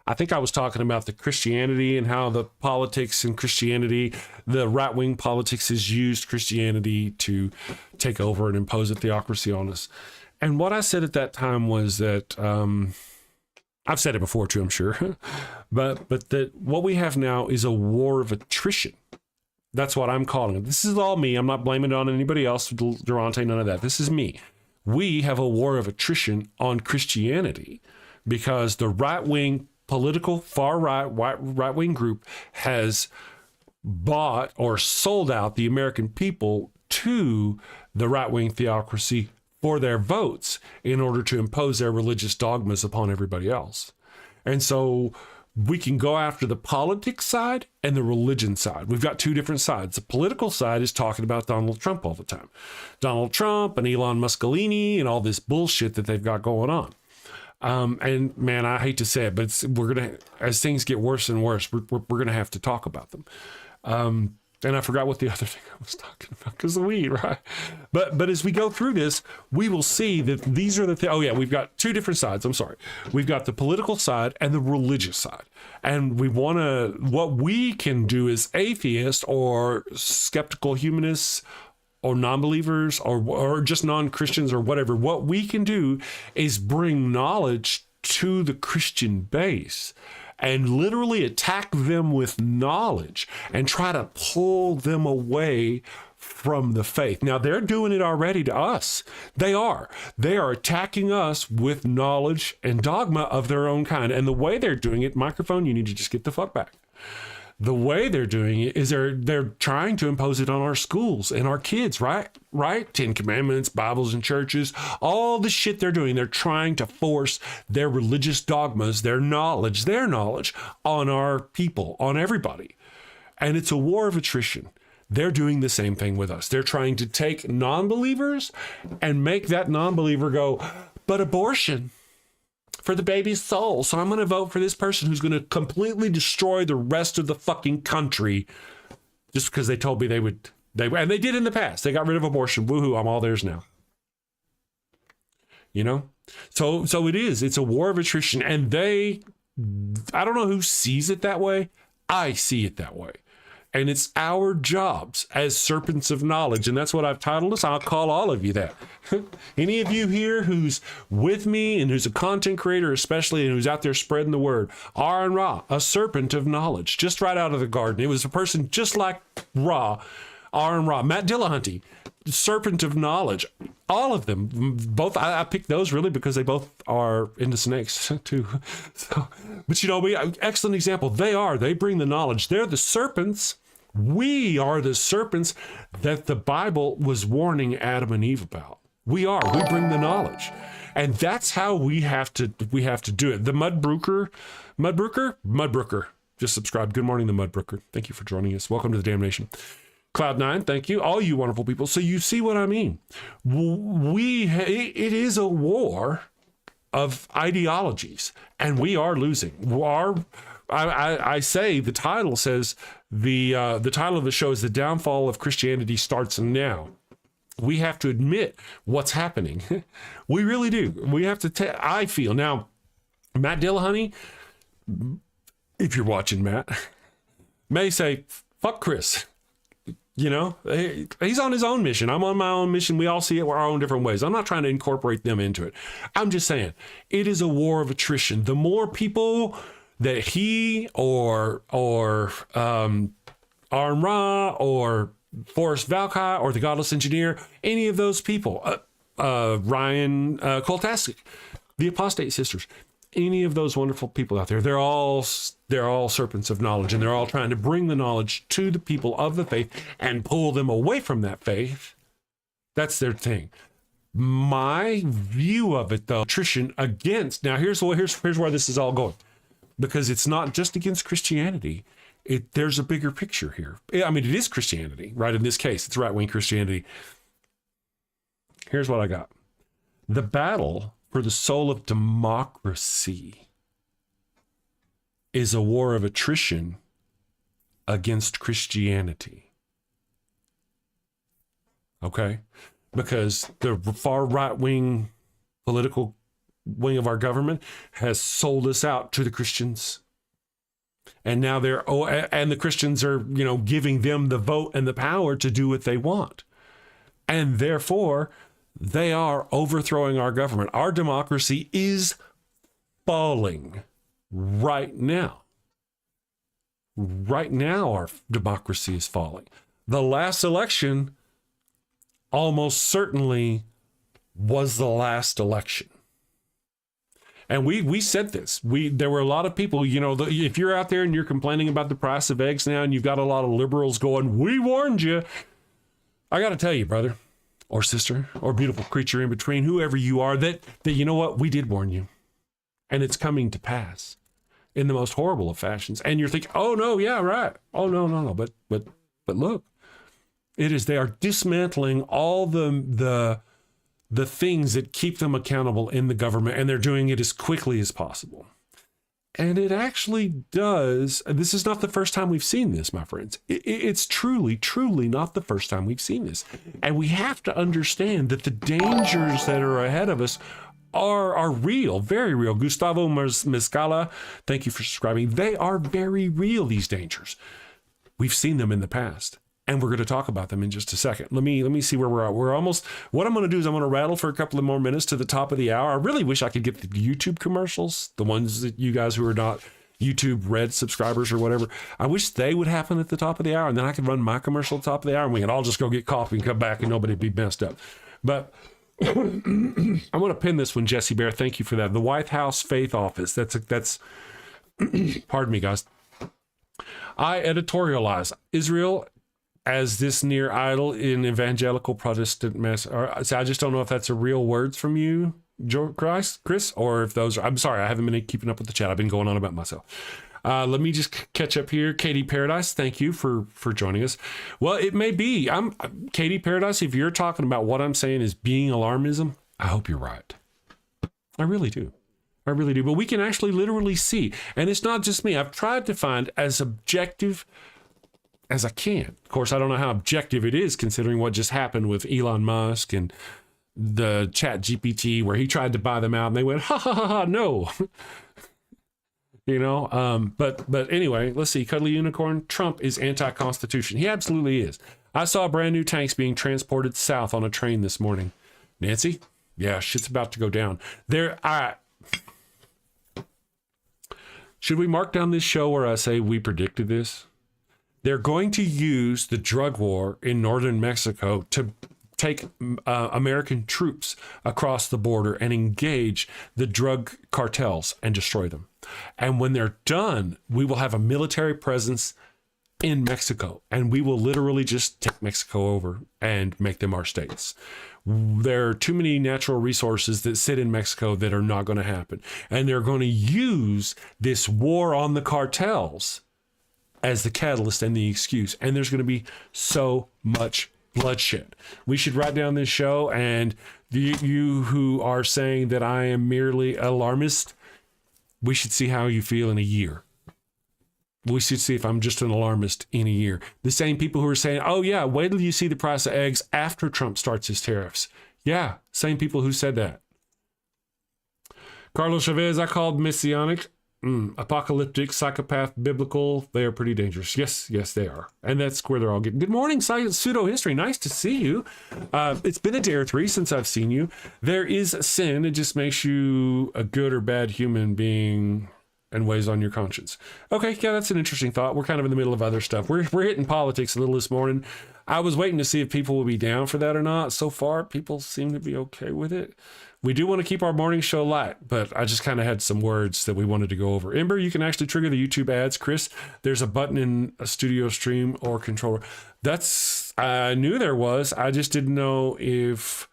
I think I was talking about the Christianity and how the politics and Christianity, the right-wing politics has used Christianity to take over and impose a theocracy on us. And what I said at that time was that, I've said it before too, I'm sure, but that what we have now is a war of attrition. That's what I'm calling it. This is all me. I'm not blaming it on anybody else, Durante, none of that. This is me. We have a war of attrition on Christianity because the right-wing political far right-wing group has bought or sold out the American people to the right-wing theocracy for their votes in order to impose their religious dogmas upon everybody else. And so we can go after the politics side and the religion side. We've got two different sides. The political side is talking about Donald Trump all the time. Donald Trump and Elon Mussolini and all this bullshit that they've got going on. And man, I hate to say it, but as things get worse and worse, we're going to have to talk about them. And I forgot what the other thing I was talking about because of the weed, right? But as we go through this, we will see that these are the things. Oh yeah, we've got two different sides. I'm sorry. We've got the political side and the religious side. And what we can do as atheists or skeptical humanists or non-believers or just non-Christians or whatever, what we can do is bring knowledge to the Christian base and literally attack them with knowledge and try to pull them away from the faith. Now, they're doing it already to us. They are attacking us with knowledge and dogma of their own kind. And the way they're doing it, microphone, you need to just get the fuck back. The way they're doing it is they're trying to impose it on our schools and our kids, right? 10 Commandments, Bibles and churches, all the shit they're doing. They're trying to force their religious dogmas, their knowledge on our people, on everybody. And it's a war of attrition. They're doing the same thing with us. They're trying to take non-believers and make that non-believer go, but abortion for the baby's soul. So I'm going to vote for this person who's going to completely destroy the rest of the fucking country just because they told me they would. And they did in the past. They got rid of abortion. Woohoo, I'm all theirs now. You know? So it is. It's a war of attrition. And I don't know who sees it that way. I see it that way. And it's our jobs as serpents of knowledge. And that's what I've titled us. I'll call all of you that. Any of you here who's with me and who's a content creator, especially, and who's out there spreading the word, R and Ra, a serpent of knowledge, just right out of the garden. It was a person just like Ra, R and Ra, Matt Dillahunty, serpent of knowledge. All of them, both. I picked those really because they both are into snakes too. So, but you know, excellent example. They bring the knowledge. They're the serpents. We are the serpents that the Bible was warning Adam and Eve about. We bring the knowledge. And that's how we have to do it. The Mudbrooker, just subscribe. Good morning, the Mudbrooker. Thank you for joining us. Welcome to the Damnation. Cloud9, thank you. All you wonderful people. So you see what I mean. It is a war of ideologies, and we are losing. I say the title says the title of the show is The Downfall of Christianity Starts Now. We have to admit what's happening. We really do. We have to I feel now, Matt Dillahunty, if you're watching, Matt, may say, fuck Chris. You know, he's on his own mission. I'm on my own mission. We all see it our own different ways. I'm not trying to incorporate them into it. I'm just saying it is a war of attrition. The more people that he or Aron Ra or Forrest Valkai or the Godless Engineer, any of those people, Ryan Koltasik, the Apostate Sisters, any of those wonderful people out there, they're all serpents of knowledge, and they're all trying to bring the knowledge to the people of the faith and pull them away from that faith. That's their thing. My view of it, though, attrition against, now here's where this is all going, because it's not just against Christianity. There's a bigger picture here. I mean, it is Christianity, right? In this case, it's right-wing Christianity. Here's what I got. The battle for the soul of democracy is a war of attrition against Christianity. Okay? Because the far right-wing political wing of our government has sold us out to the Christians. And now and the Christians are, giving them the vote and the power to do what they want. And therefore, they are overthrowing our government. Our democracy is falling right now. Right now, our democracy is falling. The last election almost certainly was the last election. And we said this. There were a lot of people, if you're out there and you're complaining about the price of eggs now and you've got a lot of liberals going, we warned you. I got to tell you, brother or sister or beautiful creature in between, whoever you are, that you know what? We did warn you. And it's coming to pass in the most horrible of fashions. And you're thinking, oh, no, yeah, right. Oh, no. But look, they are dismantling all the things that keep them accountable in the government, and they're doing it as quickly as possible. And it actually does. This is not the first time we've seen this, my friends. It's truly, truly not the first time we've seen this. And we have to understand that the dangers that are ahead of us are real, very real. Gustavo Mezcala, thank you for subscribing. They are very real, these dangers. We've seen them in the past. And we're going to talk about them in just a second. Let me see where we're at. We're almost, what I'm going to do is I'm going to rattle for a couple of more minutes to the top of the hour. I really wish I could get the YouTube commercials, the ones that you guys who are not YouTube Red subscribers or whatever. I wish they would happen at the top of the hour, and then I could run my commercial at the top of the hour, and we can all just go get coffee and come back and nobody would be messed up. But I'm going to pin this one, Jesse Bear. Thank you for that. The White House Faith Office. That's pardon me, guys. I editorialize Israel as this near idol in evangelical Protestant mess. So I just don't know if that's a real words from you, Chris, or if those are, I'm sorry, I haven't been keeping up with the chat. I've been going on about myself. Let me just catch up here. Katie Paradise, thank you for joining us. Well, it may be. Katie Paradise, if you're talking about what I'm saying is being alarmism, I hope you're right. I really do. I really do. But we can actually literally see, and it's not just me. I've tried to find as objective as I can. Of course, I don't know how objective it is considering what just happened with Elon Musk and the Chat GPT, where he tried to buy them out and they went, ha ha ha, ha no. But anyway, let's see. Cuddly Unicorn, Trump is anti-constitution. He absolutely is. I saw brand new tanks being transported south on a train this morning. Nancy? Yeah, shit's about to go down. Should we mark down this show where I say we predicted this? They're going to use the drug war in northern Mexico to take American troops across the border and engage the drug cartels and destroy them. And when they're done, we will have a military presence in Mexico, and we will literally just take Mexico over and make them our states. There are too many natural resources that sit in Mexico that are not going to happen. And they're going to use this war on the cartels as the catalyst and the excuse. And there's going to be so much bloodshed. We should write down this show, and you who are saying that I am merely alarmist, we should see how you feel in a year. We should see if I'm just an alarmist in a year. The same people who are saying, oh yeah, wait till you see the price of eggs after Trump starts his tariffs. Yeah, same people who said that. Carlos Chavez, I called messianic, apocalyptic, psychopath, biblical. They are pretty dangerous. Yes, they are. And that's where they're all getting. Good morning, science pseudo history. Nice to see you. It's been a day or three since I've seen you. There is sin. It just makes you a good or bad human being and weighs on your conscience. Okay, yeah, that's an interesting thought. We're kind of in the middle of other stuff. We're hitting politics a little this morning. I was waiting to see if people will be down for that or not. So far, people seem to be okay with it. We do want to keep our morning show light, but I just kind of had some words that we wanted to go over. Ember, you can actually trigger the YouTube ads. Chris, there's a button in a studio stream or controller. I knew there was. I just didn't know if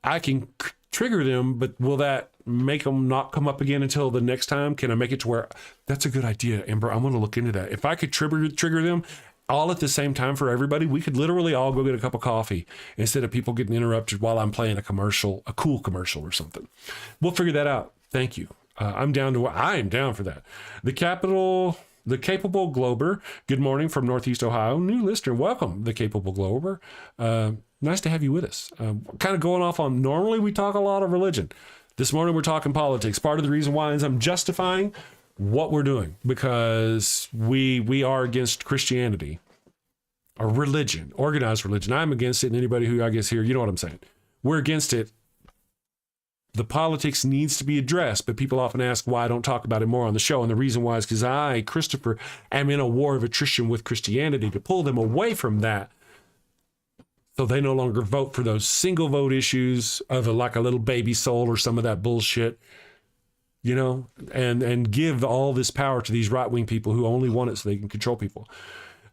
I can trigger them, but will that make them not come up again until the next time? Can I make it to where... That's a good idea, Ember. I'm going to look into that. If I could trigger them all at the same time for everybody, we could literally all go get a cup of coffee instead of people getting interrupted while I'm playing a cool commercial or something. We'll figure that out. Thank you. I am down for that. The capable Glober. Good morning from Northeast Ohio. New listener. Welcome, the capable Glober. Nice to have you with us. Kind of going off on, normally we talk a lot of religion. This morning we're talking politics. Part of the reason why is I'm justifying what we're doing, because we are against Christianity or religion, organized religion. I'm against it, and anybody who I guess here, you know what I'm saying. We're against it. The politics needs to be addressed, but people often ask why I don't talk about it more on the show. And the reason why is because I, Christopher, am in a war of attrition with Christianity to pull them away from that, so they no longer vote for those single vote issues of like a little baby soul or some of that bullshit. You know, and give all this power to these right-wing people who only want it so they can control people.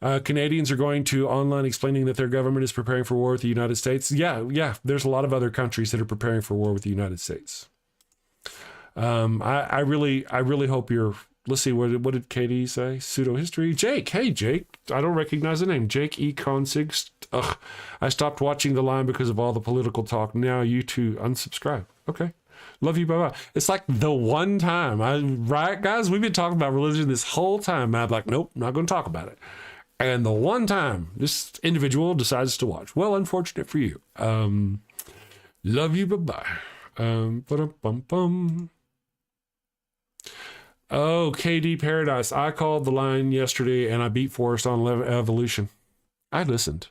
Canadians are going to online explaining that their government is preparing for war with the United States. Yeah. There's a lot of other countries that are preparing for war with the United States. I really hope you're... Let's see, what did Katie say? Pseudo history. Jake. Hey, Jake. I don't recognize the name. Jake E. Consig. Ugh. I stopped watching the line because of all the political talk. Now you too unsubscribe. Okay. Love you, bye-bye. It's like the one time, right, guys? We've been talking about religion this whole time. I'm like, nope, not going to talk about it. And the one time this individual decides to watch. Well, unfortunate for you. Love you, bye-bye. Oh, KD Paradise. I called the line yesterday, and I beat Forrest on evolution. I listened.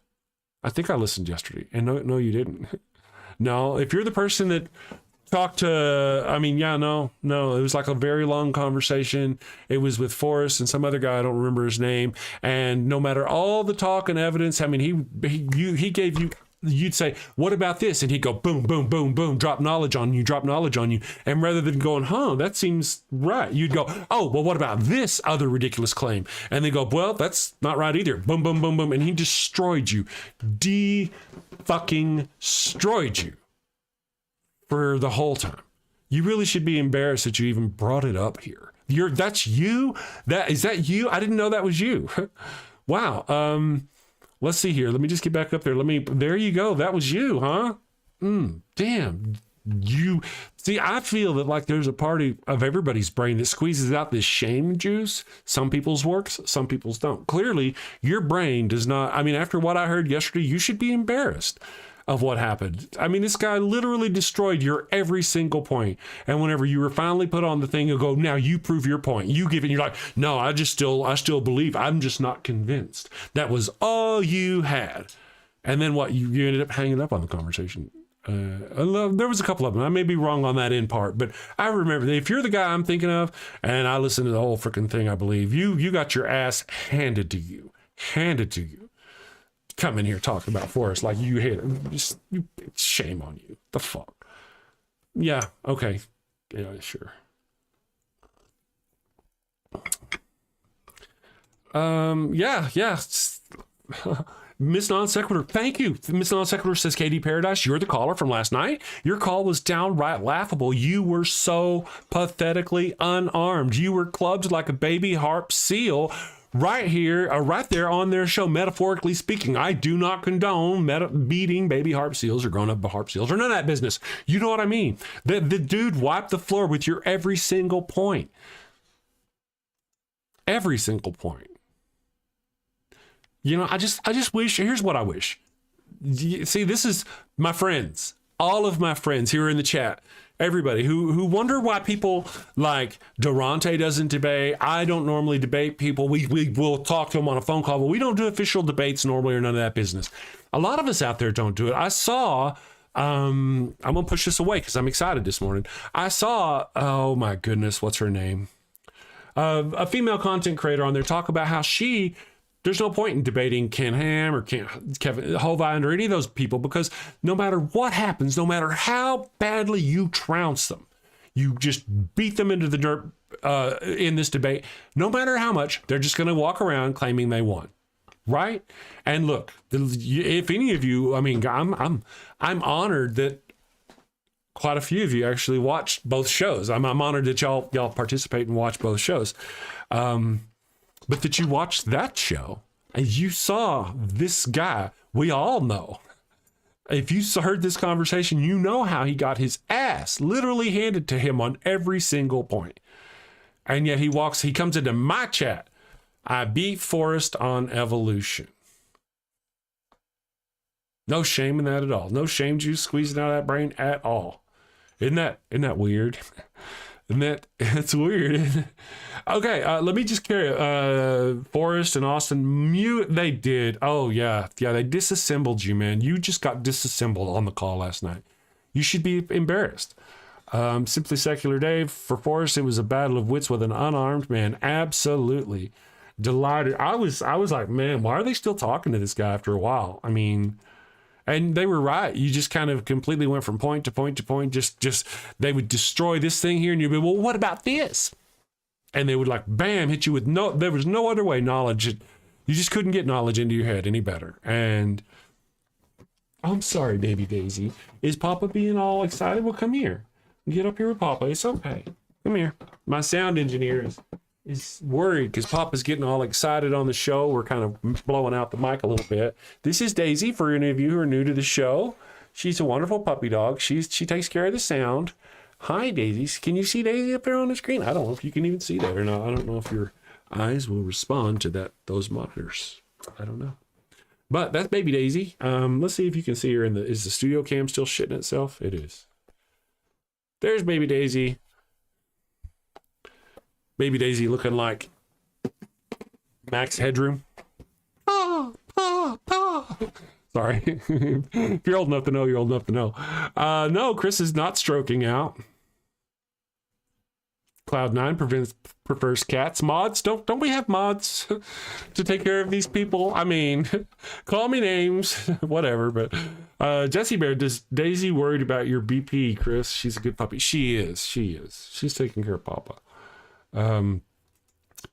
I listened yesterday. And no, you didn't. No, if you're the person that... Talked to, no, it was like a very long conversation. It was with Forrest and some other guy, I don't remember his name. And no matter all the talk and evidence, he gave you, you'd say, what about this? And he'd go, boom, boom, boom, boom, drop knowledge on you. And rather than going, that seems right, you'd go, oh, well, what about this other ridiculous claim? And they go, well, that's not right either. Boom, boom, boom, boom. And he destroyed you. Fucking destroyed you. For the whole time. You really should be embarrassed that you even brought it up here. That's you? Is that you? I didn't know that was you. Wow. Let's see here. Let me just get back up there. There you go. That was you, huh? Damn. You see, I feel that like there's a party of everybody's brain that squeezes out this shame juice. Some people's works, some people's don't. Clearly, your brain does not. After what I heard yesterday, you should be embarrassed of what happened. This guy literally destroyed your every single point. And whenever you were finally put on the thing, you'll go, now you prove your point. You give it, and you're like, no, I still believe. I'm just not convinced. That was all you had. And then what? You ended up hanging up on the conversation. There was a couple of them. I may be wrong on that end part, but I remember that if you're the guy I'm thinking of, and I listened to the whole freaking thing, I believe, you got your ass handed to you. Come in here talking about Forrest like you hit him. Shame on you. The fuck? Yeah, okay. Yeah, sure. Yeah. Miss Non Sequitur, thank you. Miss Non Sequitur says, KD Paradise, you're the caller from last night. Your call was downright laughable. You were so pathetically unarmed. You were clubbed like a baby harp seal right here, right there on their show, metaphorically speaking. I do not condone beating baby harp seals or grown-up harp seals or none of that business. You know what I mean? The dude wiped the floor with your every single point. Every single point. I just wish, here's what I wish. See, this is my friends, all of my friends here in the chat. Everybody who wonder why people like Durante doesn't debate. I don't normally debate people. We will talk to them on a phone call, but we don't do official debates normally or none of that business. A lot of us out there don't do it. I saw, I'm going to push this away because I'm excited this morning. I saw, oh my goodness, what's her name? A female content creator on there talk about how there's no point in debating Ken Ham or Kevin Hovind or any of those people, because no matter what happens, no matter how badly you trounce them, you just beat them into the dirt in this debate, no matter how much, they're just going to walk around claiming they won. Right? And look, if any of you, I mean, I'm honored that quite a few of you actually watched both shows. I'm honored that y'all participate and watch both shows. But that you watched that show and you saw this guy, we all know. If you heard this conversation, you know how he got his ass literally handed to him on every single point. And yet he comes into my chat. I beat Forrest on evolution. No shame in that at all. No shame juice squeezing out of that brain at all. Isn't that weird? It's weird. Okay, let me just carry Forrest and Austin mute. They did. Oh yeah, they disassembled you, man. You just got disassembled on the call last night. You should be embarrassed. Simply Secular Dave, for Forrest, it was a battle of wits with an unarmed man. Absolutely delighted. I was like, man, why are they still talking to this guy after a while? I mean, and they were right. You just kind of completely went from point to point to point. Just they would destroy this thing here, and you'd be, well, what about this? And they would like, bam, hit you with there was no other way knowledge. You just couldn't get knowledge into your head any better. And I'm sorry, baby Daisy. Is Papa being all excited? Well, come here. Get up here with Papa. It's okay. Come here. My sound engineer is worried because Papa's getting all excited on the show. We're kind of blowing out the mic a little bit. This is Daisy, for any of you who are new to the show. She's a wonderful puppy dog. She takes care of the sound. Hi, Daisy. Can you see Daisy up there on the screen? I don't know if you can even see that or not. I don't know if your eyes will respond to those monitors. I don't know. But that's baby Daisy. Let's see if you can see her is the studio cam still shitting itself? It is. There's baby Daisy. Baby Daisy looking like Max Headroom. Sorry. If you're old enough to know, you're old enough to know. No, Chris is not stroking out. Cloud9 prefers cats. Mods? Don't we have mods to take care of these people? I mean, call me names, whatever. But Jessie Bear, does Daisy worried about your BP, Chris? She's a good puppy. She is. She's taking care of Papa.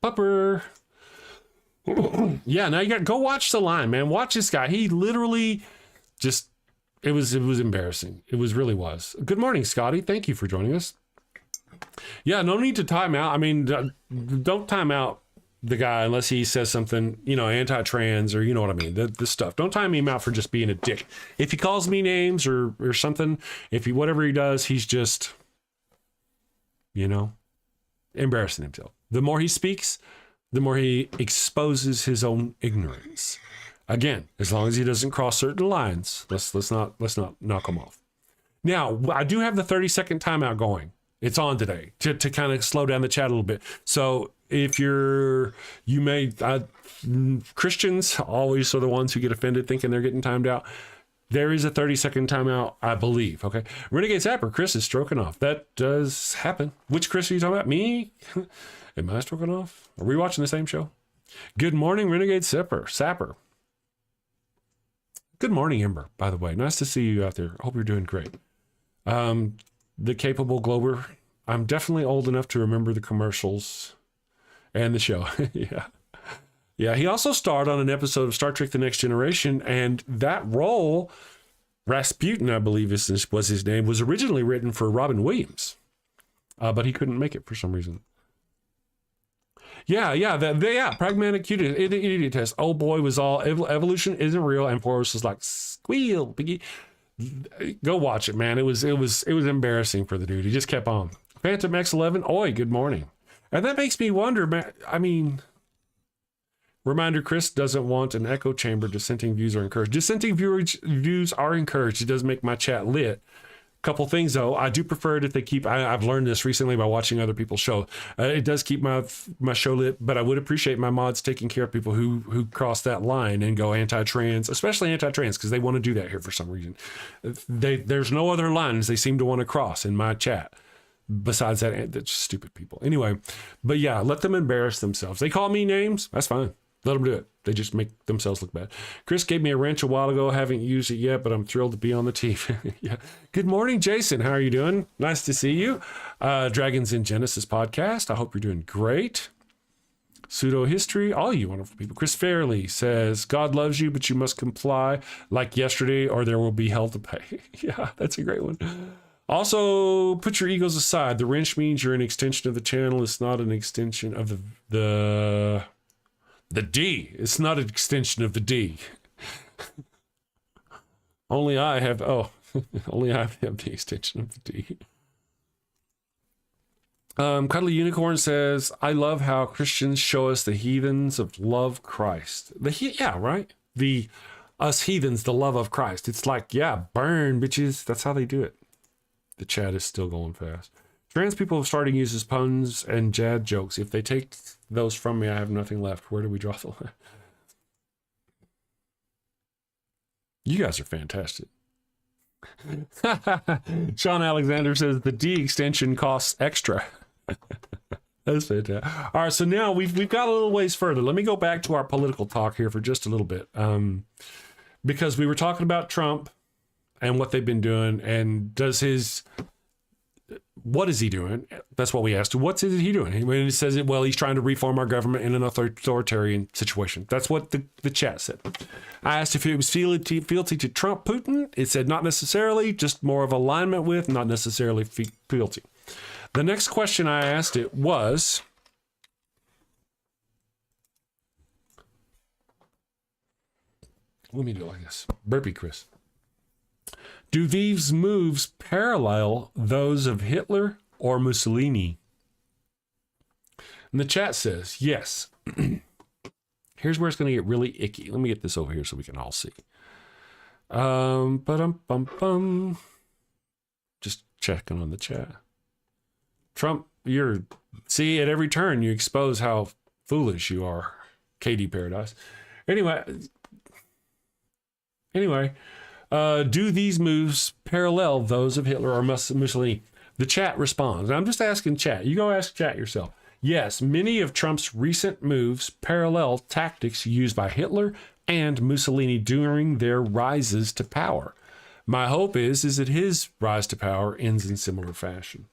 Pupper. Yeah, now you got to go watch The Line, man. Watch this guy. He literally just, it was embarrassing. It really was. Good morning, Scotty. Thank you for joining us. Yeah, no need to time out. I mean, don't time out the guy unless he says something, anti-trans or you know what I mean, the stuff. Don't time him out for just being a dick. If he calls me names or something, whatever he does, he's just, embarrassing himself. The more he speaks, the more he exposes his own ignorance. Again, as long as he doesn't cross certain lines, let's not knock him off. Now, I do have the 30-second timeout going. It's on today to kind of slow down the chat a little bit. So if Christians always are the ones who get offended thinking they're getting timed out. There is a 30-second timeout, I believe. Okay. Renegade Zapper, Chris is stroking off. That does happen. Which Chris are you talking about? Me? Am I stroking off? Are we watching the same show? Good morning, Renegade Sapper. Good morning, Ember, by the way. Nice to see you out there. I hope you're doing great. The Capable Glober. I'm definitely old enough to remember the commercials and the show. Yeah. He also starred on an episode of Star Trek The Next Generation, and that role, Rasputin, I believe was his name, was originally written for Robin Williams, but he couldn't make it for some reason. Yeah, pragmatic idiot test. Oh boy, was all evolution isn't real, and Forrest was like, squeal, piggy. Go watch it, man. It was embarrassing for the dude. He just kept on. Phantom X11, oi, good morning. And that makes me wonder, man. I mean, reminder, Chris doesn't want an echo chamber. Dissenting views are encouraged. Dissenting views are encouraged. It does make my chat lit. Couple things though, I do prefer it if they keep. I've learned this recently by watching other people's show. It does keep my show lit, but I would appreciate my mods taking care of people who cross that line and go anti-trans, especially anti-trans, because they want to do that here for some reason. There's no other lines they seem to want to cross in my chat. Besides that, they're just stupid people. Anyway, but yeah, let them embarrass themselves. They call me names, that's fine. Let them do it. They just make themselves look bad. Chris gave me a wrench a while ago. Haven't used it yet, but I'm thrilled to be on the team. Yeah. Good morning, Jason. How are you doing? Nice to see you. Dragons in Genesis podcast. I hope you're doing great. Pseudo history. All you wonderful people. Chris Fairley says, God loves you, but you must comply like yesterday or there will be hell to pay. Yeah, that's a great one. Also, put your egos aside. The wrench means you're an extension of the channel. It's not an extension of the D. It's not an extension of the D. Only I have the extension of the D. Cuddly Unicorn says, I love how Christians show us the heathens of love Christ. Yeah, right? Us heathens, the love of Christ. It's like, yeah, burn, bitches. That's how they do it. The chat is still going fast. Trans people have started to use puns and jad jokes. If they take those from me, I have nothing left. Where do we draw the line? You guys are fantastic. Sean Alexander says the D extension costs extra. That's fantastic. All right, so now we've got a little ways further. Let me go back to our political talk here for just a little bit, because we were talking about Trump and what they've been doing, and what is he doing? That's what we asked. What is he doing? When he says it, well, he's trying to reform our government in an authoritarian situation. That's what the chat said. I asked if it was fealty to Trump, Putin. It said not necessarily, just more of alignment with, not necessarily fealty. The next question I asked it was, let me do it like this. Burpee, Chris. Do these moves parallel those of Hitler or Mussolini? And the chat says, yes. Here's where it's going to get really icky. Let me get this over here so we can all see. Just checking on the chat. Trump, see, at every turn you expose how foolish you are. KD Paradise. Anyway, do these moves parallel those of Hitler or Mussolini? The chat responds. I'm just asking chat. You go ask chat yourself. Yes, many of Trump's recent moves parallel tactics used by Hitler and Mussolini during their rises to power. My hope is that his rise to power ends in similar fashion.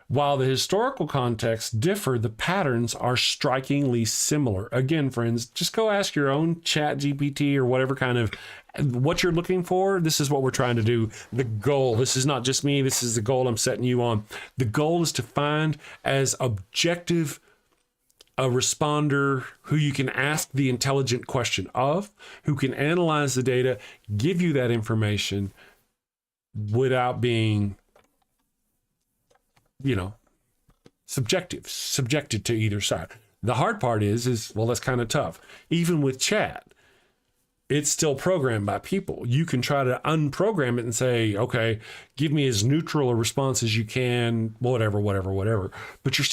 While the historical contexts differ, the patterns are strikingly similar. Again, friends, just go ask your own chat GPT or whatever kind of what you're looking for. This is what we're trying to do. The goal, this is not just me, this is the goal I'm setting you on. The goal is to find as objective a responder who you can ask the intelligent question of, who can analyze the data, give you that information without being, subjected to either side. The hard part is well, that's kind of tough. Even with chat, it's still programmed by people. You can try to unprogram it and say, okay, give me as neutral a response as you can, whatever. But you're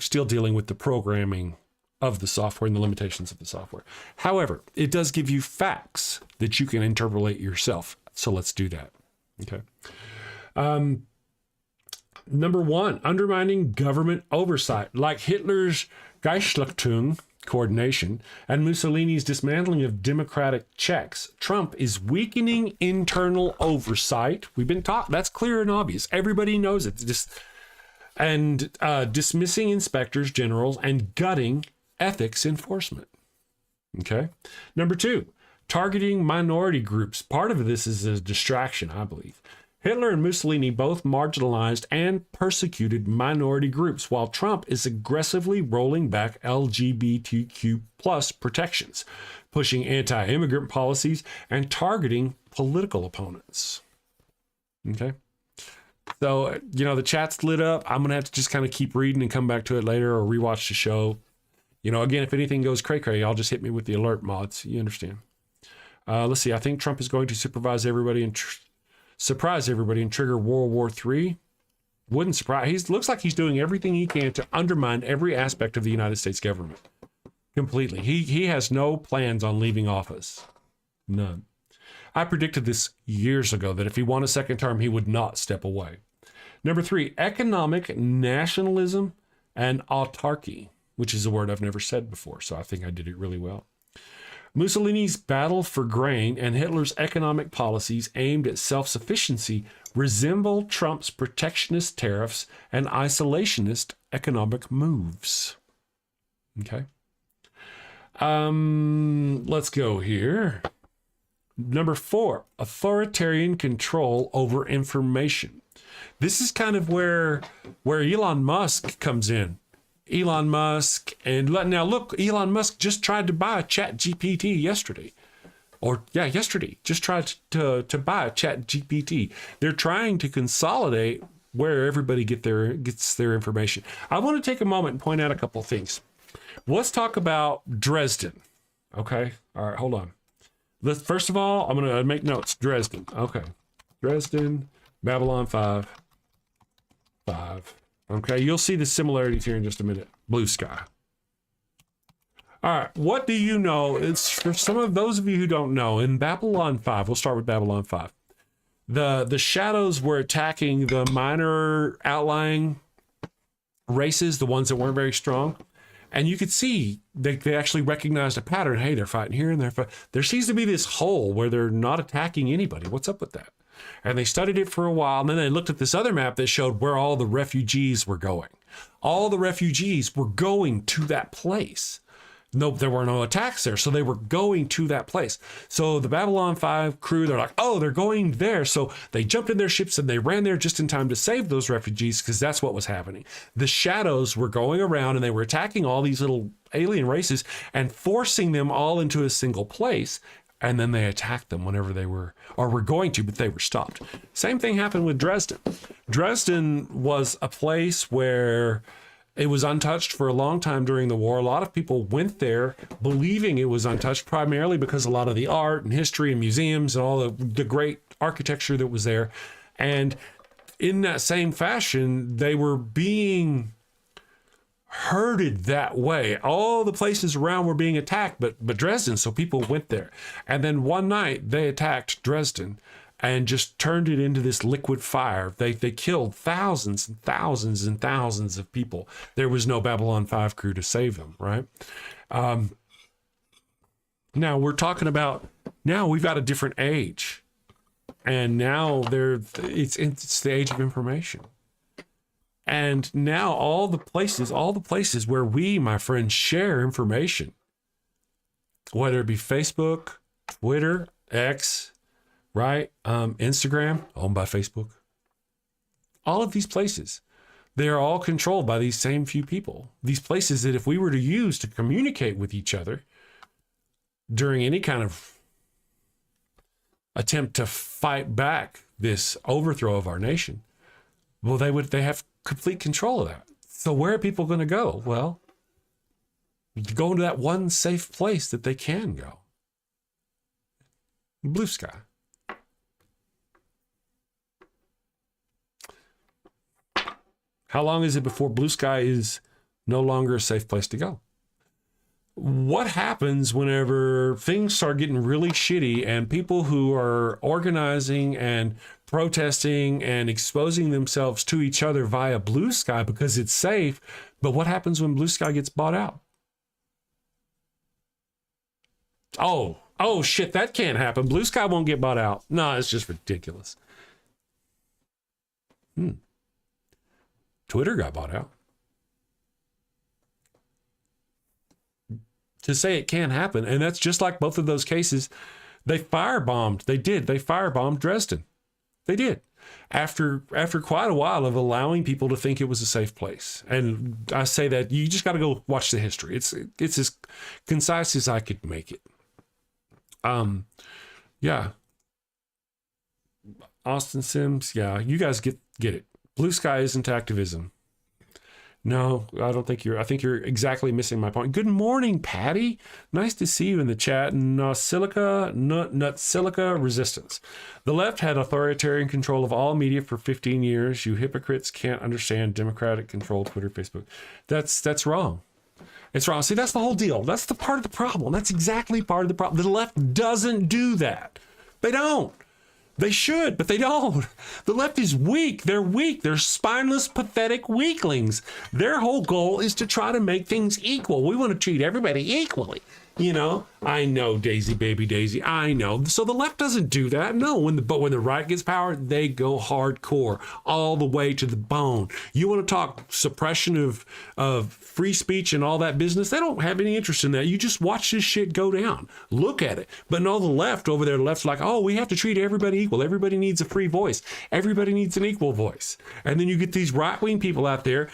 still dealing with the programming of the software and the limitations of the software. However, it does give you facts that you can interpolate yourself. So let's do that. Okay. Number one, undermining government oversight, like Hitler's Geistlichtung coordination and Mussolini's dismantling of democratic checks. Trump is weakening internal oversight. We've been taught that's clear and obvious. Everybody knows it. Dismissing inspectors generals and gutting ethics enforcement. Okay. Number two, targeting minority groups. Part of this is a distraction, I believe. Hitler and Mussolini both marginalized and persecuted minority groups, while Trump is aggressively rolling back LGBTQ plus protections, pushing anti-immigrant policies, and targeting political opponents. Okay. So, the chat's lit up. I'm going to have to just kind of keep reading and come back to it later or rewatch the show. Again, if anything goes cray-cray, I'll just hit me with the alert mods. You understand. Let's see. I think Trump is going to supervise everybody and surprise everybody and trigger World War III. Wouldn't surprise. He looks like he's doing everything he can to undermine every aspect of the United States government. Completely. He has no plans on leaving office. None. I predicted this years ago that if he won a second term, he would not step away. Number 3, economic nationalism and autarky, which is a word I've never said before, so I think I did it really well. Mussolini's battle for grain and Hitler's economic policies aimed at self-sufficiency resemble Trump's protectionist tariffs and isolationist economic moves. Okay. Let's go here. Number 4, authoritarian control over information. This is kind of where Elon Musk comes in. Elon Musk, and now look, Elon Musk just tried to buy ChatGPT yesterday. Yesterday. Just tried to buy ChatGPT. They're trying to consolidate where everybody gets their information. I want to take a moment and point out a couple of things. Let's talk about Dresden. Okay. All right. Hold on. First of all, I'm going to make notes. Dresden. Okay. Dresden, Babylon 5. Okay. You'll see the similarities here in just a minute. Blue sky. All right. What do you know? It's for some of those of you who don't know, in Babylon 5, we'll start with Babylon 5. The shadows were attacking the minor outlying races, the ones that weren't very strong. And you could see they actually recognized a pattern. Hey, they're fighting here and there seems to be this hole where they're not attacking anybody. What's up with that? And they studied it for a while. And then they looked at this other map that showed where all the refugees were going. All the refugees were going to that place. No, there were no attacks there. So they were going to that place. So the Babylon 5 crew, they're like, oh, they're going there. So they jumped in their ships and they ran there just in time to save those refugees, because that's what was happening. The shadows were going around and they were attacking all these little alien races and forcing them all into a single place. And then they attacked them whenever they were going to, but they were stopped. Same thing happened with Dresden. Dresden was a place where it was untouched for a long time during the war. A lot of people went there believing it was untouched, primarily because a lot of the art and history and museums and all the great architecture that was there. And in that same fashion, they were being herded that way. All the places around were being attacked, but Dresden, so people went there. And then one night they attacked Dresden and just turned it into this liquid fire. They killed thousands and thousands and thousands of people. There was no Babylon 5 crew to save them, right? Now we're talking about, now we've got a different age. And now it's the age of information. And now all the places where we, my friends, share information, whether it be Facebook, Twitter, X, right? Instagram, owned by Facebook. All of these places, they are all controlled by these same few people. These places that if we were to use to communicate with each other during any kind of attempt to fight back this overthrow of our nation, well, they have complete control of that. So where are people going to go? Well, go into that one safe place that they can go. Blue sky. How long is it before blue sky is no longer a safe place to go? What happens whenever things start getting really shitty and people who are organizing and protesting and exposing themselves to each other via blue sky because it's safe? But what happens when blue sky gets bought out? Oh shit, that can't happen. Blue sky won't get bought out. No, it's just ridiculous. Twitter got bought out. To say it can't happen, and that's just like both of those cases. They firebombed Dresden. They did. After quite a while of allowing people to think it was a safe place. And I say that you just got to go watch the history. It's as concise as I could make it. Yeah. Austin Sims, yeah, you guys get it. Blue sky isn't activism. No, I think you're exactly missing my point. Good morning, Patty. Nice to see you in the chat. Nutsilica resistance. The left had authoritarian control of all media for 15 years. You hypocrites can't understand democratic control, Twitter, Facebook. That's wrong. It's wrong. See, that's the whole deal. That's the part of the problem. That's exactly part of the problem. The left doesn't do that. They don't. They should, but they don't. The left is weak. They're weak. They're spineless, pathetic weaklings. Their whole goal is to try to make things equal. We want to treat everybody equally. You know, I know, Daisy, baby Daisy, I know. So the left doesn't do that. No, but when the right gets power, they go hardcore all the way to the bone. You want to talk suppression of free speech and all that business? They don't have any interest in that. You just watch this shit go down. Look at it. But no, the left over there, the left's like, oh, we have to treat everybody equal. Everybody needs a free voice. Everybody needs an equal voice. And then you get these right-wing people out there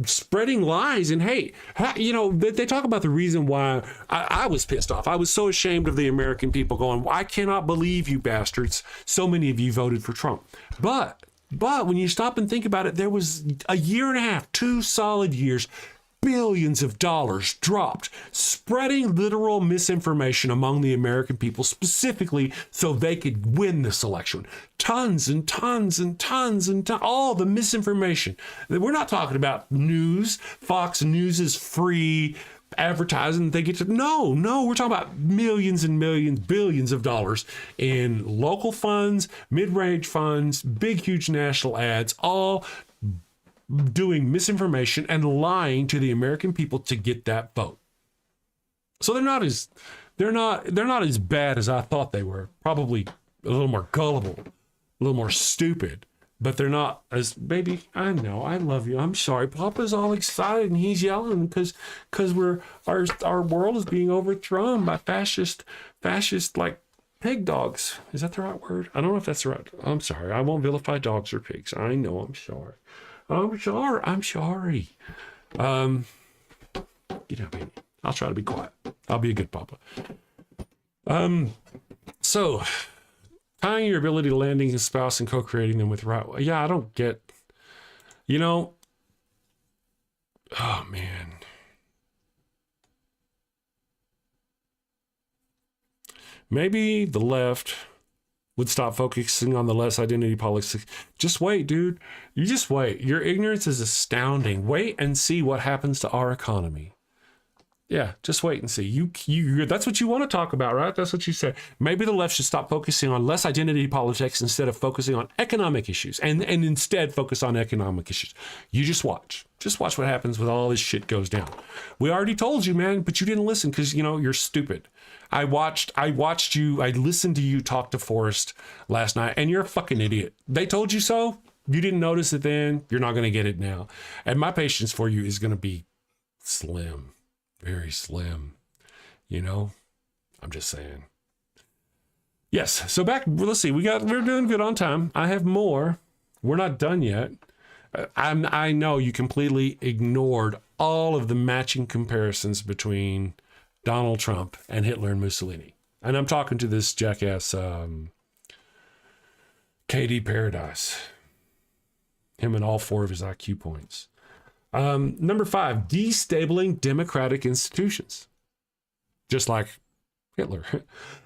spreading lies and hate. You know, they talk about the reason why I was pissed off. I was so ashamed of the American people going, I cannot believe you bastards. So many of you voted for Trump. But when you stop and think about it, there was a year and a half, 2 solid years, billions of dollars dropped, spreading literal misinformation among the American people, specifically so they could win this election. Tons and tons and tons and tons, all the misinformation. We're not talking about news. Fox News is free advertising. They get to no, we're talking about millions and millions, billions of dollars in local funds, mid-range funds, big, huge national ads, all doing misinformation and lying to the American people to get that vote. So they're not as bad as I thought they were. Probably a little more gullible, a little more stupid, but they're not as, baby, I know, I love you. I'm sorry. Papa's all excited and he's yelling because our world is being overthrown by fascist like pig dogs. Is that the right word? I don't know if that's the right. I'm sorry. I won't vilify dogs or pigs. I know. I'm sorry. I'm sorry. You know, baby, I'll try to be quiet. I'll be a good papa. So tying your ability to landing a spouse and co-creating them with right. Yeah, I don't get, you know, oh man. Maybe the left would stop focusing on the less identity politics. Just wait, dude. You just wait. Your ignorance is astounding. Wait and see what happens to our economy. Yeah, just wait and see. You that's what you want to talk about, right? That's what you said. Maybe the left should stop focusing on less identity politics instead of focusing on economic issues and instead focus on economic issues. You just watch. Just watch what happens when all this shit goes down. We already told you, man, but you didn't listen because, you know, you're stupid. I listened to you talk to Forrest last night, and you're a fucking idiot. They told you so. You didn't notice it then. You're not going to get it now. And my patience for you is going to be slim, very slim. You know, I'm just saying. Yes. So let's see. We're doing good on time. I have more. We're not done yet. I know you completely ignored all of the matching comparisons between Donald Trump and Hitler and Mussolini. And I'm talking to this jackass, KD Paradise. Him and all 4 of his IQ points. Number 5, destabling democratic institutions. Just like Hitler.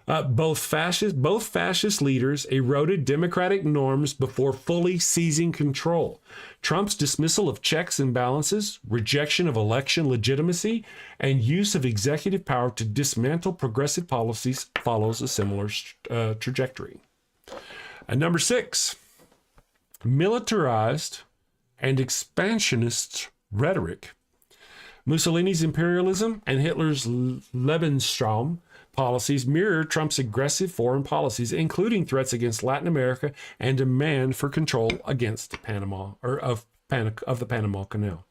Both fascist leaders eroded democratic norms before fully seizing control. Trump's dismissal of checks and balances, rejection of election legitimacy, and use of executive power to dismantle progressive policies follows a similar trajectory. And number 6, militarized and expansionist rhetoric. Mussolini's imperialism and Hitler's Lebensraum policies mirror Trump's aggressive foreign policies, including threats against Latin America and demand for control against Panama of the Panama Canal.